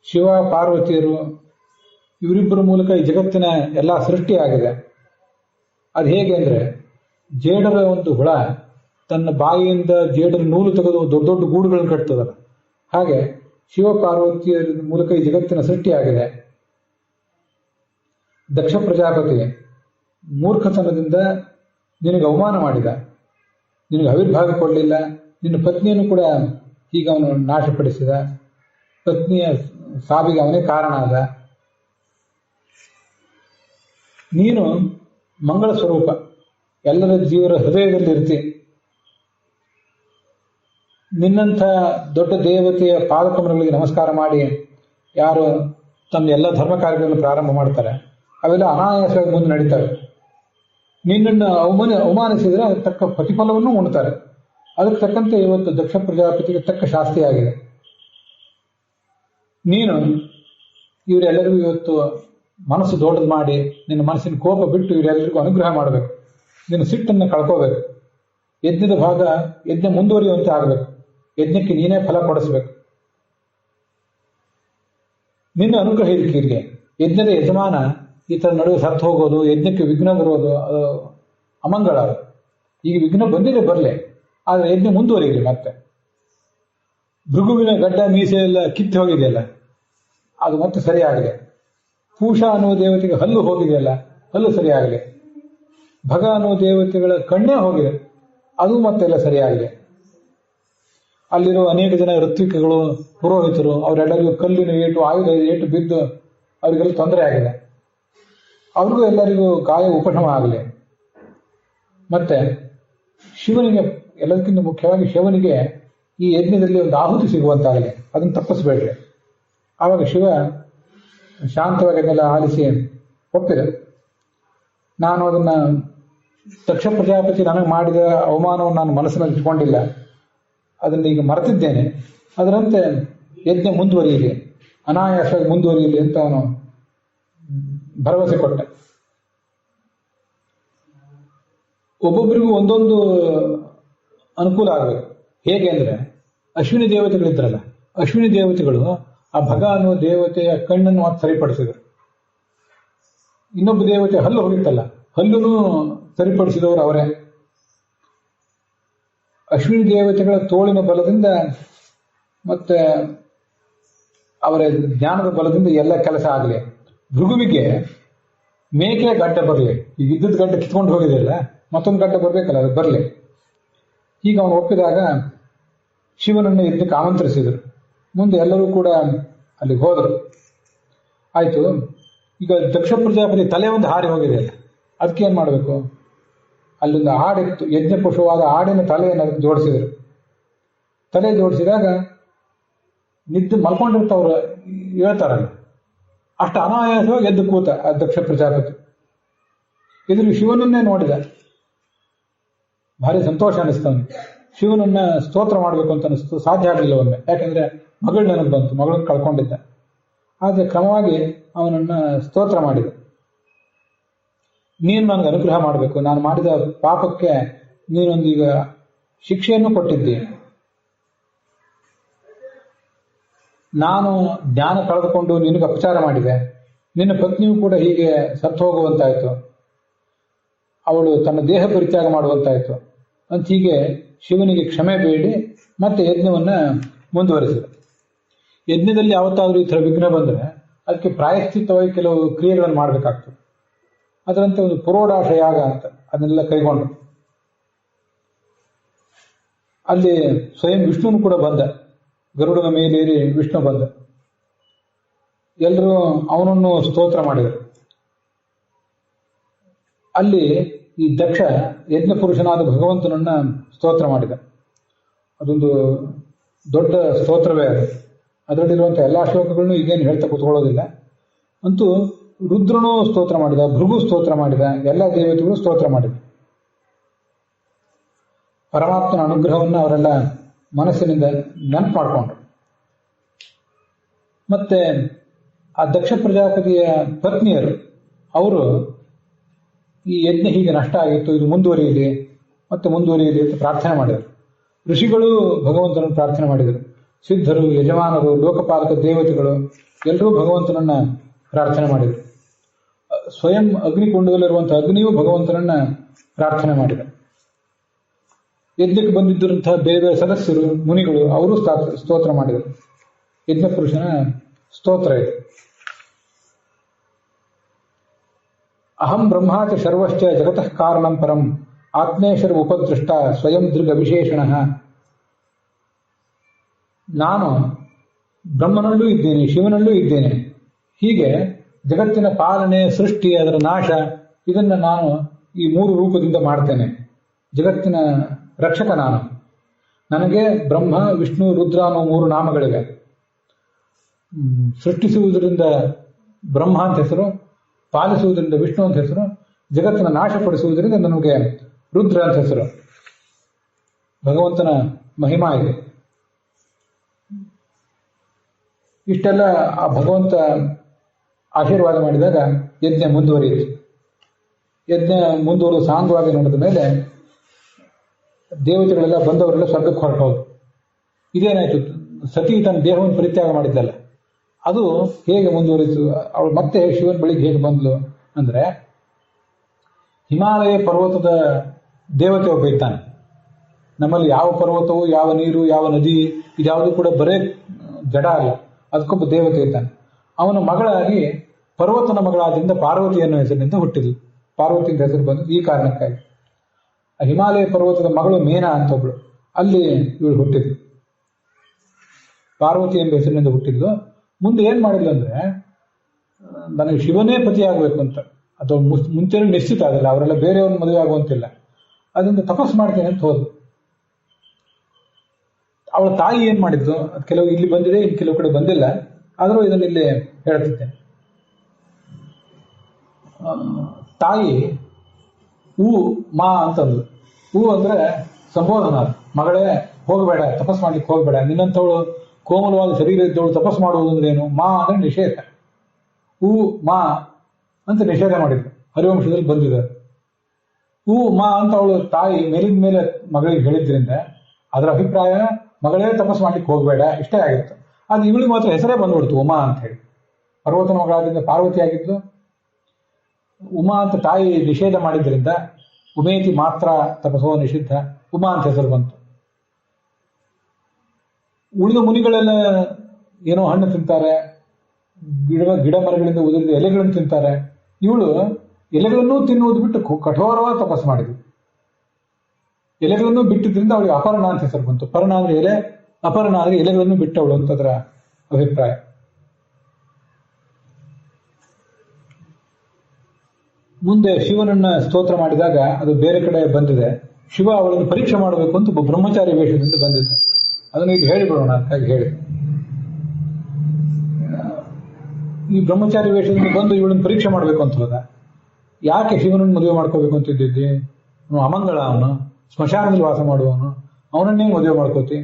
ಶಿವ ಪಾರ್ವತಿಯರು ಇವರಿಬ್ಬರ ಮೂಲಕ ಈ ಜಗತ್ತಿನ ಎಲ್ಲ ಸೃಷ್ಟಿಯಾಗಿದೆ. ಅದು ಹೇಗೆ ಅಂದರೆ, ಜೇಡರ ಒಂದು ಹುಳ ತನ್ನ ಬಾಯಿಯಿಂದ ಜೇಡರ ನೂಲು ತೆಗೆದು ದೊಡ್ಡ ದೊಡ್ಡ ಗೂಡುಗಳನ್ನು ಕಟ್ತದಲ್ಲ, ಹಾಗೆ ಶಿವ ಪಾರ್ವತಿಯರ ಮೂಲಕ ಈ ಜಗತ್ತಿನ ಸೃಷ್ಟಿಯಾಗಿದೆ. ದಕ್ಷ ಪ್ರಜಾಪತಿ ಮೂರ್ಖತನದಿಂದ ನಿನಗೆ ಅವಮಾನ ಮಾಡಿದ, ನಿನಗೆ ಆವಿರ್ಭಾವ ಕೊಡಲಿಲ್ಲ. ನಿನ್ನ ಪತ್ನಿಯನ್ನು ಕೂಡ ಈಗ ಅವನು ನಾಶಪಡಿಸಿದ. ಪತ್ನಿಯ ಸಾವಿಗೆ ಅವನೇ ಕಾರಣ ಆದ. ನೀನು ಮಂಗಳ ಸ್ವರೂಪ, ಎಲ್ಲರ ಜೀವರ ಹೃದಯದಲ್ಲಿ ಇರ್ತಿ. ನಿನ್ನಂಥ ದೊಡ್ಡ ದೇವತೆಯ ಪಾದಕಮಲಗಳಿಗೆ ನಮಸ್ಕಾರ ಮಾಡಿ ಯಾರು ತಮ್ಮ ಎಲ್ಲ ಧರ್ಮ ಕಾರ್ಯಗಳನ್ನು ಪ್ರಾರಂಭ ಮಾಡ್ತಾರೆ, ಅವೆಲ್ಲ ಅನಾಯಾಸವಾಗಿ ಮುಂದೆ ನಡೀತವೆ. ನಿನ್ನನ್ನು ಅವಮಾನಿಸಿದರೆ ಅದಕ್ಕೆ ತಕ್ಕ ಪ್ರತಿಫಲವನ್ನು ಉಣ್ತಾರೆ. ಅದಕ್ಕೆ ತಕ್ಕಂತೆ ಇವತ್ತು ದಕ್ಷ ಪ್ರಜಾಪತಿಗೆ ತಕ್ಕ ಶಾಸ್ತಿಯಾಗಿದೆ. ನೀನು ಇವರೆಲ್ಲರಿಗೂ ಇವತ್ತು ಮನಸ್ಸು ದೊಡ್ಡದು ಮಾಡಿ ನಿನ್ನ ಮನಸ್ಸಿನ ಕೋಪ ಬಿಟ್ಟು ಇವರೆಲ್ಲರಿಗೂ ಅನುಗ್ರಹ ಮಾಡಬೇಕು. ನಿನ್ನ ಸಿಟ್ಟನ್ನು ಕಳ್ಕೋಬೇಕು. ಯಜ್ಞದ ಭಾಗ ಯಜ್ಞ ಮುಂದುವರಿಯುವಂತೆ ಆಗಬೇಕು. ಯಜ್ಞಕ್ಕೆ ನೀನೇ ಫಲ ಕೊಡಿಸ್ಬೇಕು. ನಿನ್ನ ಅನುಗ್ರಹ ಇದಕ್ಕೆ ಯಜ್ಞದ ಯಜಮಾನ ಈ ಥರ ನಡುವೆ ಸತ್ತು ಹೋಗೋದು, ಯಜ್ಞಕ್ಕೆ ವಿಘ್ನ ಬರೋದು, ಅದು ಅಮಂಗಳ. ಈಗ ವಿಘ್ನ ಬಂದಿದೆ ಬರಲಿ, ಆದರೆ ಯಜ್ಞ ಮುಂದುವರಿಯಲಿ. ಮತ್ತೆ ಭೃಗುವಿನ ಗಡ್ಡ ಮೀಸೆ ಎಲ್ಲ ಕಿತ್ತು ಹೋಗಿದೆಯಲ್ಲ, ಅದು ಮತ್ತೆ ಸರಿಯಾಗಲಿ. ಪೂಷ ಅನ್ನುವ ದೇವತೆಗೆ ಹಲ್ಲು ಹೋಗಿದೆಯಲ್ಲ, ಹಲ್ಲು ಸರಿಯಾಗಲಿ. ಭಗ ಅನ್ನುವ ದೇವತೆಗಳ ಕಣ್ಣೇ ಹೋಗಿದೆ, ಅದು ಮತ್ತೆಲ್ಲ ಸರಿಯಾಗಿದೆ. ಅಲ್ಲಿರುವ ಅನೇಕ ಜನ ಋತ್ವಿಕಗಳು, ಪುರೋಹಿತರು, ಅವರೆಲ್ಲರಿಗೂ ಕಲ್ಲಿನ ಏಟು, ಆಯುಧ ಏಟು ಬಿದ್ದು ಅವರಿಗೆಲ್ಲ ತೊಂದರೆ ಆಗಿದೆ. ಅವ್ರಿಗೂ ಎಲ್ಲರಿಗೂ ಗಾಯ ಉಪಶಮ ಆಗಲಿ. ಮತ್ತೆ ಶಿವನಿಗೆ, ಎಲ್ಲದಕ್ಕಿಂತ ಮುಖ್ಯವಾಗಿ ಶಿವನಿಗೆ ಈ ಯಜ್ಞದಲ್ಲಿ ಒಂದು ಆಹುತಿ ಸಿಗುವಂತಾಗಲಿ, ಅದನ್ನು ತಪ್ಪಿಸ್ಬೇಡ್ರಿ. ಆವಾಗ ಶಿವ ಶಾಂತವಾಗಿ ಅದನ್ನೆಲ್ಲ ಆಲಿಸಿ ಒಪ್ಪಿದೆ. ನಾನು ಅದನ್ನು ದಕ್ಷ ಪ್ರಜಾಪತಿ ನನಗೆ ಮಾಡಿದ ಅವಮಾನವನ್ನು ನಾನು ಮನಸ್ಸಿನಲ್ಲಿ ಇಟ್ಕೊಂಡಿಲ್ಲ, ಅದನ್ನು ಈಗ ಮರೆತಿದ್ದೇನೆ. ಅದರಂತೆ ಯಜ್ಞ ಮುಂದುವರಿಯಲಿ, ಅನಾಯಾಸವಾಗಿ ಮುಂದುವರಿಯಲಿ ಅಂತ ಅವನು ಭರವಸೆ ಕೊಟ್ಟ. ಒಬ್ಬೊಬ್ಬರಿಗೂ ಒಂದೊಂದು ಅನುಕೂಲ ಆಗಬೇಕು. ಹೇಗೆ ಅಂದರೆ, ಅಶ್ವಿನಿ ದೇವತೆಗಳಿದ್ರಲ್ಲ, ಅಶ್ವಿನಿ ದೇವತೆಗಳು ಆ ಭಗ ಅನ್ನುವ ದೇವತೆಯ ಕಣ್ಣನ್ನು ಮತ್ತೆ ಸರಿಪಡಿಸಿದರು. ಇನ್ನೊಬ್ಬ ದೇವತೆ ಹಲ್ಲು ಹೋಗಿತ್ತಲ್ಲ, ಹಲ್ಲುನೂ ಸರಿಪಡಿಸಿದವರು ಅವರೇ. ಅಶ್ವಿನಿ ದೇವತೆಗಳ ತೋಳಿನ ಬಲದಿಂದ ಮತ್ತೆ ಅವರ ಜ್ಞಾನದ ಬಲದಿಂದ ಎಲ್ಲ ಕೆಲಸ ಆಗಲಿ. ಭೃಗುವಿಗೆ ಮೇಕೆ ಗಡ್ಡ ಬರಲಿ, ಈಗ ಇದ್ದದ ಗಡ್ಡ ಕಿತ್ಕೊಂಡು ಹೋಗಿದೆಯಲ್ಲ, ಮತ್ತೊಂದು ಗಡ್ಡ ಬರಬೇಕಲ್ಲ, ಅದು ಬರಲಿ. ಈಗ ಅವನು ಒಪ್ಪಿದಾಗ ಶಿವನನ್ನು ಯಜ್ಞಕ್ಕೆ ಆಮಂತ್ರಿಸಿದರು. ಮುಂದೆ ಎಲ್ಲರೂ ಕೂಡ ಅಲ್ಲಿಗೆ ಹೋದರು. ಆಯಿತು. ಈಗ ದಕ್ಷ ಪ್ರಜಾಪತಿ ತಲೆ ಒಂದು ಹಾರಿ ಹೋಗಿದೆಯಲ್ಲ, ಅದಕ್ಕೆ ಏನು ಮಾಡಬೇಕು? ಅಲ್ಲೊಂದು ಆಡಿತ್ತು, ಯಜ್ಞ ಪಶುವಾದ ಆಡಿನ ತಲೆಯನ್ನು ಅದಕ್ಕೆ ಜೋಡಿಸಿದರು. ತಲೆ ಜೋಡಿಸಿದಾಗ ನಿದ್ದು ಮಲ್ಕೊಂಡಿರ್ತವ್ರು ಹೇಳ್ತಾರಲ್ಲ, ಅಷ್ಟು ಅನಾಯಾಸವಾಗಿ ಎದ್ದು ಕೂತ ಆ ದಕ್ಷ ಪ್ರಜಾಪತಿ. ಇದನ್ನು ಶಿವನನ್ನೇ ನೋಡಿದ, ಭಾರಿ ಸಂತೋಷ ಅನಿಸ್ತವನು. ಶಿವನನ್ನ ಸ್ತೋತ್ರ ಮಾಡಬೇಕು ಅಂತ ಅನಿಸ್ತು, ಸಾಧ್ಯ ಆಗಲಿಲ್ಲ ಒಮ್ಮೆ. ಯಾಕೆಂದ್ರೆ ಮಗಳು ನನಗೆ ಬಂತು, ಮಗಳನ್ನು ಕಳ್ಕೊಂಡಿದ್ದ. ಆದರೆ ಕ್ರಮವಾಗಿ ಅವನನ್ನ ಸ್ತೋತ್ರ ಮಾಡಿದ. ನೀನು ನನಗೆ ಅನುಗ್ರಹ ಮಾಡಬೇಕು, ನಾನು ಮಾಡಿದ ಪಾಪಕ್ಕೆ ನೀನೊಂದೀಗ ಶಿಕ್ಷೆಯನ್ನು ಕೊಟ್ಟಿದ್ದಿ. ನಾನು ಜ್ಞಾನ ಕಳೆದುಕೊಂಡು ನಿನಗೆ ಅಪಚಾರ ಮಾಡಿದೆ, ನಿನ್ನ ಪತ್ನಿಯೂ ಕೂಡ ಹೀಗೆ ಸತ್ತು ಹೋಗುವಂತಾಯಿತು, ಅವಳು ತನ್ನ ದೇಹ ಪರಿತ್ಯಾಗ ಮಾಡುವಂತಾಯಿತು ಅಂತ ಹೀಗೆ ಶಿವನಿಗೆ ಕ್ಷಮೆ ಬೇಡಿ ಮತ್ತೆ ಯಜ್ಞವನ್ನು ಮುಂದುವರಿಸಿದ. ಯಜ್ಞದಲ್ಲಿ ಯಾವತ್ತಾದರೂ ಈ ಥರ ವಿಘ್ನ ಬಂದರೆ ಅದಕ್ಕೆ ಪ್ರಾಯಶ್ಚಿತ್ತವಾಗಿ ಕೆಲವು ಕ್ರಿಯೆಗಳನ್ನು ಮಾಡಬೇಕಾಗ್ತದೆ. ಅದರಂತೆ ಒಂದು ಪುರೋಡಾಶ ಯಾಗ ಅಂತ ಅದನ್ನೆಲ್ಲ ಕೈಗೊಂಡು ಅಲ್ಲಿ ಸ್ವಯಂ ವಿಷ್ಣುನು ಕೂಡ ಬಂದ, ಗರುಡನ ಮೇಲೇರಿ ವಿಷ್ಣು ಬಂದ. ಎಲ್ಲರೂ ಅವನನ್ನು ಸ್ತೋತ್ರ ಮಾಡಿದರು. ಅಲ್ಲಿ ಈ ದಕ್ಷ ಯಜ್ಞ ಪುರುಷನಾದ ಭಗವಂತನನ್ನ ಸ್ತೋತ್ರ ಮಾಡಿದ. ಅದೊಂದು ದೊಡ್ಡ ಸ್ತೋತ್ರವೇ ಅದು. ಅದರಲ್ಲಿರುವಂತಹ ಎಲ್ಲಾ ಶ್ಲೋಕಗಳನ್ನು ಈಗೇನು ಹೇಳ್ತಾ ಕೂತ್ಕೊಳ್ಳೋದಿಲ್ಲ. ಅಂತೂ ರುದ್ರನೂ ಸ್ತೋತ್ರ ಮಾಡಿದ, ಭೃಗು ಸ್ತೋತ್ರ ಮಾಡಿದ, ಎಲ್ಲ ದೇವತೆಗಳು ಸ್ತೋತ್ರ ಮಾಡಿದ. ಪರಮಾತ್ಮನ ಅನುಗ್ರಹವನ್ನು ಅವರೆಲ್ಲ ಮನಸ್ಸಿನಿಂದ ನೆನಪು ಮಾಡಿಕೊಂಡ್ರು. ಮತ್ತೆ ಆ ದಕ್ಷ ಪ್ರಜಾಪತಿಯ ಪತ್ನಿಯರು ಅವರು ಈ ಯಜ್ಞ ಹೀಗೆ ನಷ್ಟ ಆಗಿತ್ತು, ಇದು ಮುಂದುವರಿಯಲಿ ಮತ್ತೆ ಮುಂದುವರಿಯಲಿ ಅಂತ ಪ್ರಾರ್ಥನೆ ಮಾಡಿದರು. ಋಷಿಗಳು ಭಗವಂತನನ್ನು ಪ್ರಾರ್ಥನೆ ಮಾಡಿದರು. ಸಿದ್ಧರು, ಯಜಮಾನರು, ಲೋಕಪಾಲಕ ದೇವತೆಗಳು ಎಲ್ಲರೂ ಭಗವಂತನನ್ನ ಪ್ರಾರ್ಥನೆ ಮಾಡಿದರು. ಸ್ವಯಂ ಅಗ್ನಿಕುಂಡದಲ್ಲಿರುವಂತಹ ಅಗ್ನಿಯೂ ಭಗವಂತನನ್ನ ಪ್ರಾರ್ಥನೆ ಮಾಡಿದರು. ಯಜ್ಞಕ್ಕೆ ಬಂದಿದ್ದಂತಹ ಬೇರೆ ಬೇರೆ ಸದಸ್ಯರು, ಮುನಿಗಳು ಅವರು ಸ್ತೋತ್ರ ಮಾಡಿದರು. ಯಜ್ಞ ಪುರುಷನ ಸ್ತೋತ್ರ ಇದೆ. ಅಹಂ ಬ್ರಹ್ಮಾಚ ಸರ್ವಶ್ಚ ಜಗತಃ ಕಾರಣಂ ಪರಂ ಆತ್ಮೇಶ್ವರ ಉಪದೃಷ್ಟ ಸ್ವಯಂ ದೃಗ್ ವಿಶೇಷಣ. ನಾನು ಬ್ರಹ್ಮನಲ್ಲೂ ಇದ್ದೇನೆ, ಶಿವನಲ್ಲೂ ಇದ್ದೇನೆ. ಹೀಗೆ ಜಗತ್ತಿನ ಪಾಲನೆ, ಸೃಷ್ಟಿ, ಅದರ ನಾಶ ಇದನ್ನು ನಾನು ಈ ಮೂರು ರೂಪದಿಂದ ಮಾಡ್ತೇನೆ. ಜಗತ್ತಿನ ರಕ್ಷಕ ನಾನು. ನನಗೆ ಬ್ರಹ್ಮ, ವಿಷ್ಣು, ರುದ್ರ ಅನ್ನೋ ಮೂರು ನಾಮಗಳಿವೆ. ಸೃಷ್ಟಿಸುವುದರಿಂದ ಬ್ರಹ್ಮ ಅಂತ ಹೆಸರು, ಪಾಲಿಸುವುದರಿಂದ ವಿಷ್ಣು ಅಂತ ಹೆಸರು, ಜಗತ್ತಿನ ನಾಶಪಡಿಸುವುದರಿಂದ ನನಗೆ ರುದ್ರ ಅಂತ ಹೆಸರು. ಭಗವಂತನ ಮಹಿಮಾ ಇದೆ. ಇಷ್ಟೆಲ್ಲ ಆ ಭಗವಂತ ಆಶೀರ್ವಾದ ಮಾಡಿದಾಗ ಯಜ್ಞ ಮುಂದುವರಿಯಿತು. ಯಜ್ಞ ಮುಂದುವರೆದು ಸಾಂಗವಾಗಿ ನಡೆದ ಮೇಲೆ ದೇವತೆಗಳೆಲ್ಲ ಬಂದವರೆಲ್ಲ ಸ್ವರ್ಗಕ್ಕೆ ಹೊರಟೋದು. ಇದೇನಾಯ್ತು, ಸತಿ ತನ್ನ ದೇಹವನ್ನು ಪರಿತ್ಯಾಗ ಮಾಡಿದ್ದಲ್ಲ, ಅದು ಹೇಗೆ ಮುಂದುವರಿತು, ಅವಳು ಮತ್ತೆ ಶಿವನ ಬಳಿಗೆ ಹೇಗೆ ಬಂದ್ಲು ಅಂದ್ರೆ, ಹಿಮಾಲಯ ಪರ್ವತದ ದೇವತೆ ಒಬ್ಬ ಇದ್ದಾನೆ. ನಮ್ಮಲ್ಲಿ ಯಾವ ಪರ್ವತವು, ಯಾವ ನೀರು, ಯಾವ ನದಿ ಇದ್ಯಾವುದು ಕೂಡ ಬರೇ ಜಡ ಅಲ್ಲ, ಅದಕ್ಕೊಬ್ಬ ದೇವತೆ ಇದ್ದಾನೆ. ಅವನ ಮಗಳಾಗಿ ಪರ್ವತನ ಮಗಳಾದ್ರಿಂದ ಪಾರ್ವತಿ ಅನ್ನೋ ಹೆಸರಿನಿಂದ ಹುಟ್ಟಿದ್ಲು. ಪಾರ್ವತಿ ಅಂತ ಹೆಸರು ಬಂದು ಈ ಕಾರಣಕ್ಕಾಗಿ. ಹಿಮಾಲಯ ಪರ್ವತದ ಮಗಳು ಮೇನಾ ಅಂತ ಒಬ್ಳು, ಅಲ್ಲಿ ಇವಳು ಹುಟ್ಟಿದ್ಲು. ಪಾರ್ವತಿ ಎಂಬ ಹೆಸರಿನಿಂದ ಹುಟ್ಟಿದ್ಲು. ಮುಂದೆ ಏನ್ ಮಾಡಿದ್ಲು ಅಂದ್ರೆ, ನನಗೆ ಶಿವನೇ ಪತಿ ಆಗ್ಬೇಕು ಅಂತ, ಅಥವಾ ಮುಂಚೆ ನಿಶ್ಚಿತ ಆಗಲ್ಲ, ಅವರೆಲ್ಲ ಬೇರೆಯವ್ರನ್ನ ಮದುವೆ ಆಗುವಂತಿಲ್ಲ, ಅದರಿಂದ ತಪಸ್ಸು ಮಾಡ್ತೇನೆ ಅಂತ ಹೋದ್ಲು. ಅವಳ ತಾಯಿ ಏನ್ ಮಾಡಿದ್ದು, ಅದು ಕೆಲವು ಇಲ್ಲಿ ಬಂದಿದೆ, ಇನ್ನು ಕೆಲವು ಕಡೆ ಬಂದಿಲ್ಲ, ಆದರೂ ಇದನ್ನ ಇಲ್ಲಿ ಹೇಳ್ತಿದ್ದೇನೆ. ತಾಯಿ ಹೂ ಮಾ ಅಂತಂದ್ಲು. ಹೂ ಅಂದ್ರೆ ಸಂಬೋಧನ, ಮಗಳೇ ಹೋಗಬೇಡ, ತಪಸ್ ಮಾಡ್ಲಿಕ್ಕೆ ಹೋಗಬೇಡ, ನಿನ್ನಂಥವಳು ಕೋಮಲವಾದ ಶರೀರ ಇದ್ದವಳು ತಪಸ್ ಮಾಡುವುದು ಅಂದ್ರೆ ಏನು, ಮಾ ಅಂದ್ರೆ ನಿಷೇಧ. ಹೂ ಮಾ ಅಂತ ನಿಷೇಧ ಮಾಡಿದ್ರು, ಹರಿವಂಶದಲ್ಲಿ ಬಂದಿದೆ. ಹೂ ಮಾ ಅಂತ ಅವಳು ತಾಯಿ ಮೇಲಿನ ಮೇಲೆ ಮಗಳಿಗೆ ಹೇಳಿದ್ರಿಂದ ಅದರ ಅಭಿಪ್ರಾಯ ಮಗಳೇ ತಪಸ್ ಮಾಡ್ಲಿಕ್ಕೆ ಹೋಗಬೇಡ ಇಷ್ಟೇ ಆಗಿತ್ತು. ಅದು ಇವಳಿಗೆ ಮಾತ್ರ ಹೆಸರೇ ಬಂದ್ಬಿಡ್ತು ಉಮಾ ಅಂತ ಹೇಳಿ. ಪರ್ವತನ ಮಗಳಾದ್ರಿಂದ ಪಾರ್ವತಿ ಆಗಿದ್ದು. ಉಮಾ ಅಂತ ತಾಯಿ ನಿಷೇಧ ಮಾಡಿದ್ರಿಂದ ಉಮೇತಿ ಮಾತ್ರ ತಪಸ್ಸೋ ನಿಷಿದ್ಧ, ಉಮಾ ಅಂತ ಹೆಸರು ಬಂತು. ಉಳಿದ ಮುನಿಗಳೆಲ್ಲ ಏನೋ ಹಣ್ಣು ತಿಂತಾರೆ, ಗಿಡ ಮರಗಳಿಂದ ಉದುರಿದ ಎಲೆಗಳನ್ನು ತಿಂತಾರೆ. ಇವಳು ಎಲೆಗಳನ್ನೂ ತಿನ್ನುವುದು ಬಿಟ್ಟು ಕಠೋರವಾದ ತಪಸ್ಸು ಮಾಡಿದ್ಳು. ಎಲೆಗಳನ್ನು ಬಿಟ್ಟಿದ್ರಿಂದ ಅವಳಿಗೆ ಅಪರ್ಣ ಅಂತ ಹೆಸರು ಬಂತು. ಪರ್ಣ ಅಂದ್ರೆ ಎಲೆ, ಅಪರ್ಣ ಅಂದ್ರೆ ಎಲೆಗಳನ್ನು ಬಿಟ್ಟವಳು ಅಂತ ಅದರ ಅಭಿಪ್ರಾಯ. ಮುಂದೆ ಶಿವನನ್ನ ಸ್ತೋತ್ರ ಮಾಡಿದಾಗ ಅದು ಬೇರೆ ಕಡೆ ಬಂದಿದೆ. ಶಿವ ಅವಳನ್ನು ಪರೀಕ್ಷೆ ಮಾಡಬೇಕು ಅಂತ ಒಬ್ಬ ಬ್ರಹ್ಮಚಾರಿ ವೇಷದಿಂದ ಬಂದಿದ್ದ. ಅದನ್ನು ಈಗ ಹೇಳಿಬಿಡೋಣ ಹಾಗೆ ಹೇಳಿ. ಈ ಬ್ರಹ್ಮಚಾರಿ ವೇಷದಿಂದ ಬಂದು ಇವಳನ್ನು ಪರೀಕ್ಷೆ ಮಾಡಬೇಕು ಅಂತ ಹೋದ. ಯಾಕೆ ಶಿವನನ್ನು ಮದುವೆ ಮಾಡ್ಕೋಬೇಕು ಅಂತಿದ್ದಿ, ಅವನು ಅಮಂಗಳ, ಅವನು ಸ್ಮಶಾನದಲ್ಲಿ ವಾಸ ಮಾಡುವವನು, ಅವನನ್ನೇ ಮದುವೆ ಮಾಡ್ಕೋತಿ,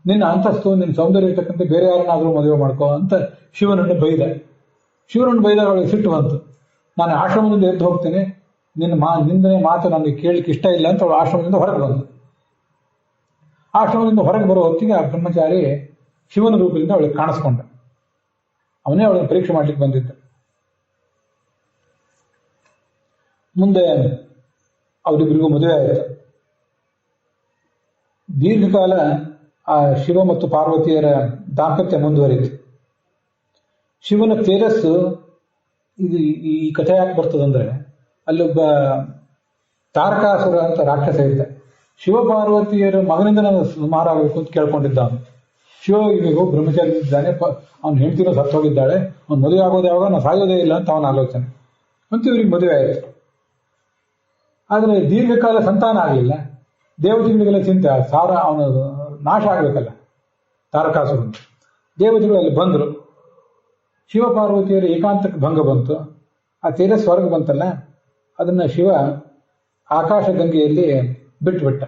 ನಿನ್ನ ಅಂತಸ್ತು ನಿನ್ನ ಸೌಂದರ್ಯ ಇರ್ತಕ್ಕಂಥ ಬೇರೆ ಯಾರನ್ನಾದ್ರೂ ಮದುವೆ ಮಾಡ್ಕೋ ಅಂತ ಶಿವನನ್ನು ಬೈದ. ಶಿವನನ್ನು ಬೈದಾಗ ಅವಳಿಗೆ ಸಿಟ್ಟು ಬಂತು. ನಾನು ಆಶ್ರಮದಿಂದ ಎದ್ದು ಹೋಗ್ತೇನೆ, ನಿಂದನೆ ಮಾತು ನನಗೆ ಕೇಳಲಿಕ್ಕೆ ಇಷ್ಟ ಇಲ್ಲ ಅಂತ ಅವಳು ಆಶ್ರಮದಿಂದ ಹೊರಗೆ ಬಂದು. ಆಶ್ರಮದಿಂದ ಹೊರಗೆ ಬರೋ ಹೊತ್ತಿಗೆ ಆ ಬ್ರಹ್ಮಚಾರಿ ಶಿವನ ರೂಪದಿಂದ ಅವಳಿಗೆ ಕಾಣಿಸ್ಕೊಂಡ. ಅವನೇ ಅವಳನ್ನು ಪರೀಕ್ಷೆ ಮಾಡ್ಲಿಕ್ಕೆ ಬಂದಿದ್ದ. ಮುಂದೆ ಅವರಿಬ್ಬರಿಗೂ ಮದುವೆ ಆಯಿತು. ದೀರ್ಘಕಾಲ ಆ ಶಿವ ಮತ್ತು ಪಾರ್ವತಿಯರ ದಾಂಪತ್ಯ ಮುಂದುವರಿಯಿತು. ಶಿವನ ತೇಜಸ್ಸು ಇದು ಈ ಕಥೆ ಯಾಕೆ ಬರ್ತದಂದ್ರೆ ಅಲ್ಲೊಬ್ಬ ತಾರಕಾಸುರ ಅಂತ ರಾಕ್ಷಸ ಇದ್ದ. ಶಿವಪಾರ್ವತಿಯರ ಮಗನಿಂದ ನಾನು ಸಂಹಾರ ಆಗಬೇಕು ಅಂತ ಕೇಳ್ಕೊಂಡಿದ್ದ ಅವನು. ಶಿವ ಈಗ ಬ್ರಹ್ಮಚಾರಿ ಇದ್ದಾನೆ, ಅವ್ನ ಹೆಂಡತಿನೂ ಸತ್ತು ಹೋಗಿದ್ದಾಳೆ, ಅವ್ನು ಮದುವೆ ಆಗೋದು ಯಾವಾಗ, ನಾವು ಸಾಯೋದೇ ಇಲ್ಲ ಅಂತ ಅವನ ಆಲೋಚನೆ ಅಂತ ಇವ್ರಿಗೆ ಮದುವೆ ಆಯಿತು. ಆದರೆ ದೀರ್ಘಕಾಲ ಸಂತಾನ ಆಗಲಿಲ್ಲ. ದೇವತೆಗಳಿಗೆಲ್ಲ ಚಿಂತೆ, ಸಾರ ಅವನು ನಾಶ ಆಗಬೇಕಲ್ಲ ತಾರಕಾಸುರ. ದೇವತೆಗಳು ಅಲ್ಲಿ ಬಂದರು. ಶಿವಪಾರ್ವತಿಯರ ಏಕಾಂತಕ್ಕೆ ಭಂಗ ಬಂತು. ಆ ತೇಜಸ್ ಹೊರಗೆ ಬಂತಲ್ಲ, ಅದನ್ನ ಶಿವ ಆಕಾಶ ಗಂಗೆಯಲ್ಲಿ ಬಿಟ್ಟುಬಿಟ್ಟ.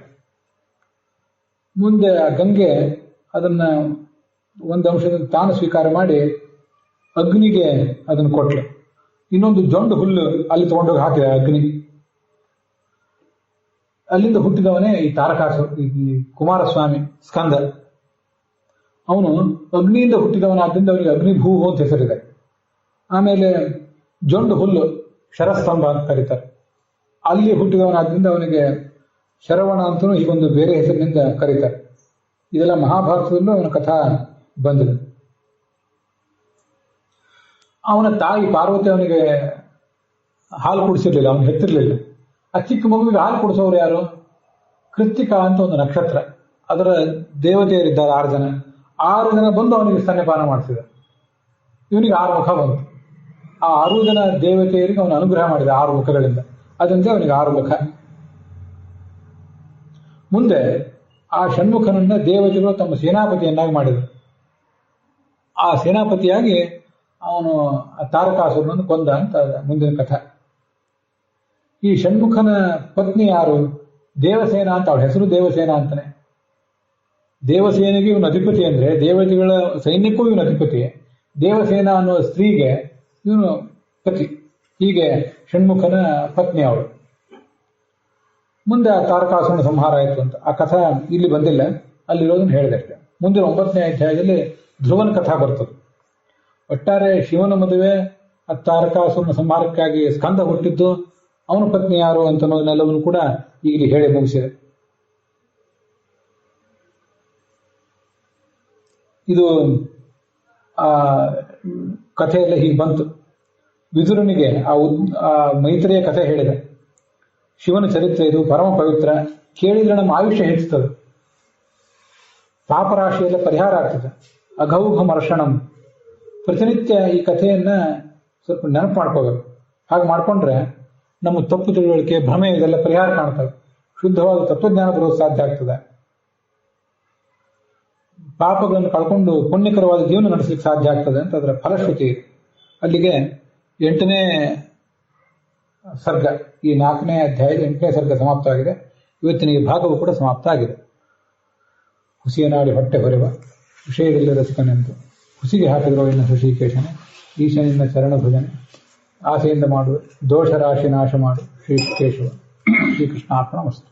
ಮುಂದೆ ಆ ಗಂಗೆ ಅದನ್ನ ಒಂದು ಅಂಶದಿಂದ ತಾನು ಸ್ವೀಕಾರ ಮಾಡಿ ಅಗ್ನಿಗೆ ಅದನ್ನು ಕೊಟ್ಲು. ಇನ್ನೊಂದು ಜೊಂಡು ಹುಲ್ಲು ಅಲ್ಲಿ ತಗೊಂಡೋಗಿ ಹಾಕಿದ ಅಗ್ನಿ. ಅಲ್ಲಿಂದ ಹುಟ್ಟಿದವನೇ ಈ ತಾರಕಾಸುರ, ಈ ಕುಮಾರಸ್ವಾಮಿ ಸ್ಕಂದ. ಅವನು ಅಗ್ನಿಯಿಂದ ಹುಟ್ಟಿದವನಾದ್ರಿಂದ ಅವನಿಗೆ ಅಗ್ನಿಭೂ ಅಂತ ಹೆಸರಿದೆ. ಆಮೇಲೆ ಜೊಂಡು ಹುಲ್ಲು ಶರಸ್ತಂಭ ಅಂತ ಕರೀತಾರೆ, ಅಲ್ಲಿ ಹುಟ್ಟಿದವನಾದ್ರಿಂದ ಅವನಿಗೆ ಶರವಣ ಅಂತಲೂ ಹೀಗೊಂದು ಬೇರೆ ಹೆಸರಿನಿಂದ ಕರೀತಾರೆ. ಇದೆಲ್ಲ ಮಹಾಭಾರತದಲ್ಲೂ ಅವನ ಕಥಾ ಬಂದಿದೆ. ಅವನ ತಾಯಿ ಪಾರ್ವತಿ ಅವನಿಗೆ ಹಾಲು ಕುಡಿಸಿರ್ಲಿಲ್ಲ, ಅವನು ಹೆತ್ತಿರ್ಲಿಲ್ಲ. ಆ ಚಿಕ್ಕ ಮಗುವಿಗೆ ಹಾಲು ಕುಡಿಸೋರು ಯಾರು? ಕೃತ್ತಿಕಾ ಅಂತ ಒಂದು ನಕ್ಷತ್ರ, ಅದರ ದೇವತೆಯರಿದ್ದಾರೆ 6 ಜನ. 6 ಜನ ಬಂದು ಅವನಿಗೆ ಸ್ತನ್ಯಪಾನ ಮಾಡಿಸಿದ. ಇವನಿಗೆ 6 ಮುಖ ಬಂತು. ಆ 6 ಜನ ದೇವತೆಯರಿಗೆ ಅವನು ಅನುಗ್ರಹ ಮಾಡಿದ 6 ಮುಖಗಳಿಂದ. ಅದರಿಂದ ಅವನಿಗೆ 6 ಮುಖ. ಮುಂದೆ ಆ ಷಣ್ಮುಖನನ್ನ ದೇವತೆಗಳು ತಮ್ಮ ಸೇನಾಪತಿಯನ್ನಾಗಿ ಮಾಡಿದರು. ಆ ಸೇನಾಪತಿಯಾಗಿ ಅವನು ಆ ತಾರಕಾಸುರನನ್ನು ಕೊಂದ ಅಂತ ಮುಂದಿನ ಕಥೆ. ಈ ಷಣ್ಮುಖನ ಪತ್ನಿ ಯಾರು? ದೇವಸೇನ ಅಂತ. ಅವಳ ಹೆಸರು ದೇವಸೇನ ಅಂತಾನೆ. ದೇವಸೇನೆಗೆ ಇವನು ಅಧಿಪತಿ ಅಂದ್ರೆ ದೇವತೆಗಳ ಸೈನ್ಯಕ್ಕೂ ಇವನು ಅಧಿಪತಿ. ದೇವಸೇನ ಅನ್ನುವ ಸ್ತ್ರೀಗೆ ಇವನು ಪತಿ. ಹೀಗೆ ಷಣ್ಮುಖನ ಪತ್ನಿ ಅವಳು. ಮುಂದೆ ಆ ತಾರಕಾಸುರನ ಸಂಹಾರ ಆಯಿತು ಅಂತ ಆ ಕಥಾ ಇಲ್ಲಿ ಬಂದಿಲ್ಲ, ಅಲ್ಲಿರೋದನ್ನು ಹೇಳಿದೆ ಅಷ್ಟೇ. ಮುಂದಿನ 9ನೇ ಅಧ್ಯಾಯದಲ್ಲಿ ಧ್ರುವನ ಕಥಾ ಬರ್ತದೆ. ಒಟ್ಟಾರೆ ಶಿವನ ಮದುವೆ, ಆ ತಾರಕಾಸುರನ ಸಂಹಾರಕ್ಕಾಗಿ ಸ್ಕಂದ ಹುಟ್ಟಿದ್ದು, ಅವನ ಪತ್ನಿ ಯಾರು ಅಂತ ಅನ್ನೋದನ್ನೆಲ್ಲವನ್ನು ಕೂಡ ಇಲ್ಲಿ ಹೇಳಿ ಮುಗಿಸಿದೆ. ಇದು ಆ ಕಥೆಯೆಲ್ಲ ಹೀಗೆ ಬಂತು. ವಿದುರನಿಗೆ ಆ ಮೈತ್ರಿಯ ಕಥೆ ಹೇಳಿದೆ. ಶಿವನ ಚರಿತ್ರೆ ಇದು, ಪರಮ ಪವಿತ್ರ. ಕೇಳಿದ್ರೆ ನಮ್ಮ ಆಯುಷ್ಯ ಹೆಚ್ಚುತ್ತದೆ, ಪಾಪರಾಶಿಯೆಲ್ಲ ಪರಿಹಾರ ಆಗ್ತದೆ. ಅಘೌಘಮರ್ಷಣಂ. ಪ್ರತಿನಿತ್ಯ ಈ ಕಥೆಯನ್ನ ಸ್ವಲ್ಪ ನೆನಪು ಮಾಡ್ಕೋಬೇಕು. ಹಾಗೆ ಮಾಡ್ಕೊಂಡ್ರೆ ನಮ್ಮ ತಪ್ಪು ತಿಳುವಳಿಕೆ, ಭ್ರಮೆ ಇದೆಲ್ಲ ಪರಿಹಾರ ಕಾಣ್ತವೆ. ಶುದ್ಧವಾದ ತತ್ವಜ್ಞಾನ ಬರೋದು ಸಾಧ್ಯ ಆಗ್ತದೆ. ಪಾಪಗಳನ್ನು ಕಳ್ಕೊಂಡು ಪುಣ್ಯಕರವಾದ ಜೀವನ ನಡೆಸಲಿಕ್ಕೆ ಸಾಧ್ಯ ಆಗ್ತದೆ ಅಂತ ಅದರ ಫಲಶ್ರುತಿ ಇದೆ. ಅಲ್ಲಿಗೆ 8ನೇ ಸರ್ಗ, ಈ 4ನೇ ಅಧ್ಯಾಯದ 8ನೇ ಸರ್ಗ ಸಮಾಪ್ತವಾಗಿದೆ. ಇವತ್ತಿನ ಈ ಭಾಗವು ಕೂಡ ಸಮಾಪ್ತ ಆಗಿದೆ. ಹುಸಿಯ ನಾಡಿ ಹೊಟ್ಟೆ ಹೊರೆವ ವಿಷಯದಲ್ಲಿ ರಸಿಕನೆಂದು ಹುಸಿಗೆ ಹಾಕಿದ್ರು ಇನ್ನು ಋಷಿಕೇಶನ ಈಶನಿಂದ ಚರಣ ಭಜನೆ ಆಸೆಯಿಂದ ಮಾಡುವ ದೋಷ ರಾಶಿ ನಾಶ ಮಾಡು ಶ್ರೀ ಕೇಶವ. ಶ್ರೀಕೃಷ್ಣಾರ್ಪಣ ವಸ್ತು.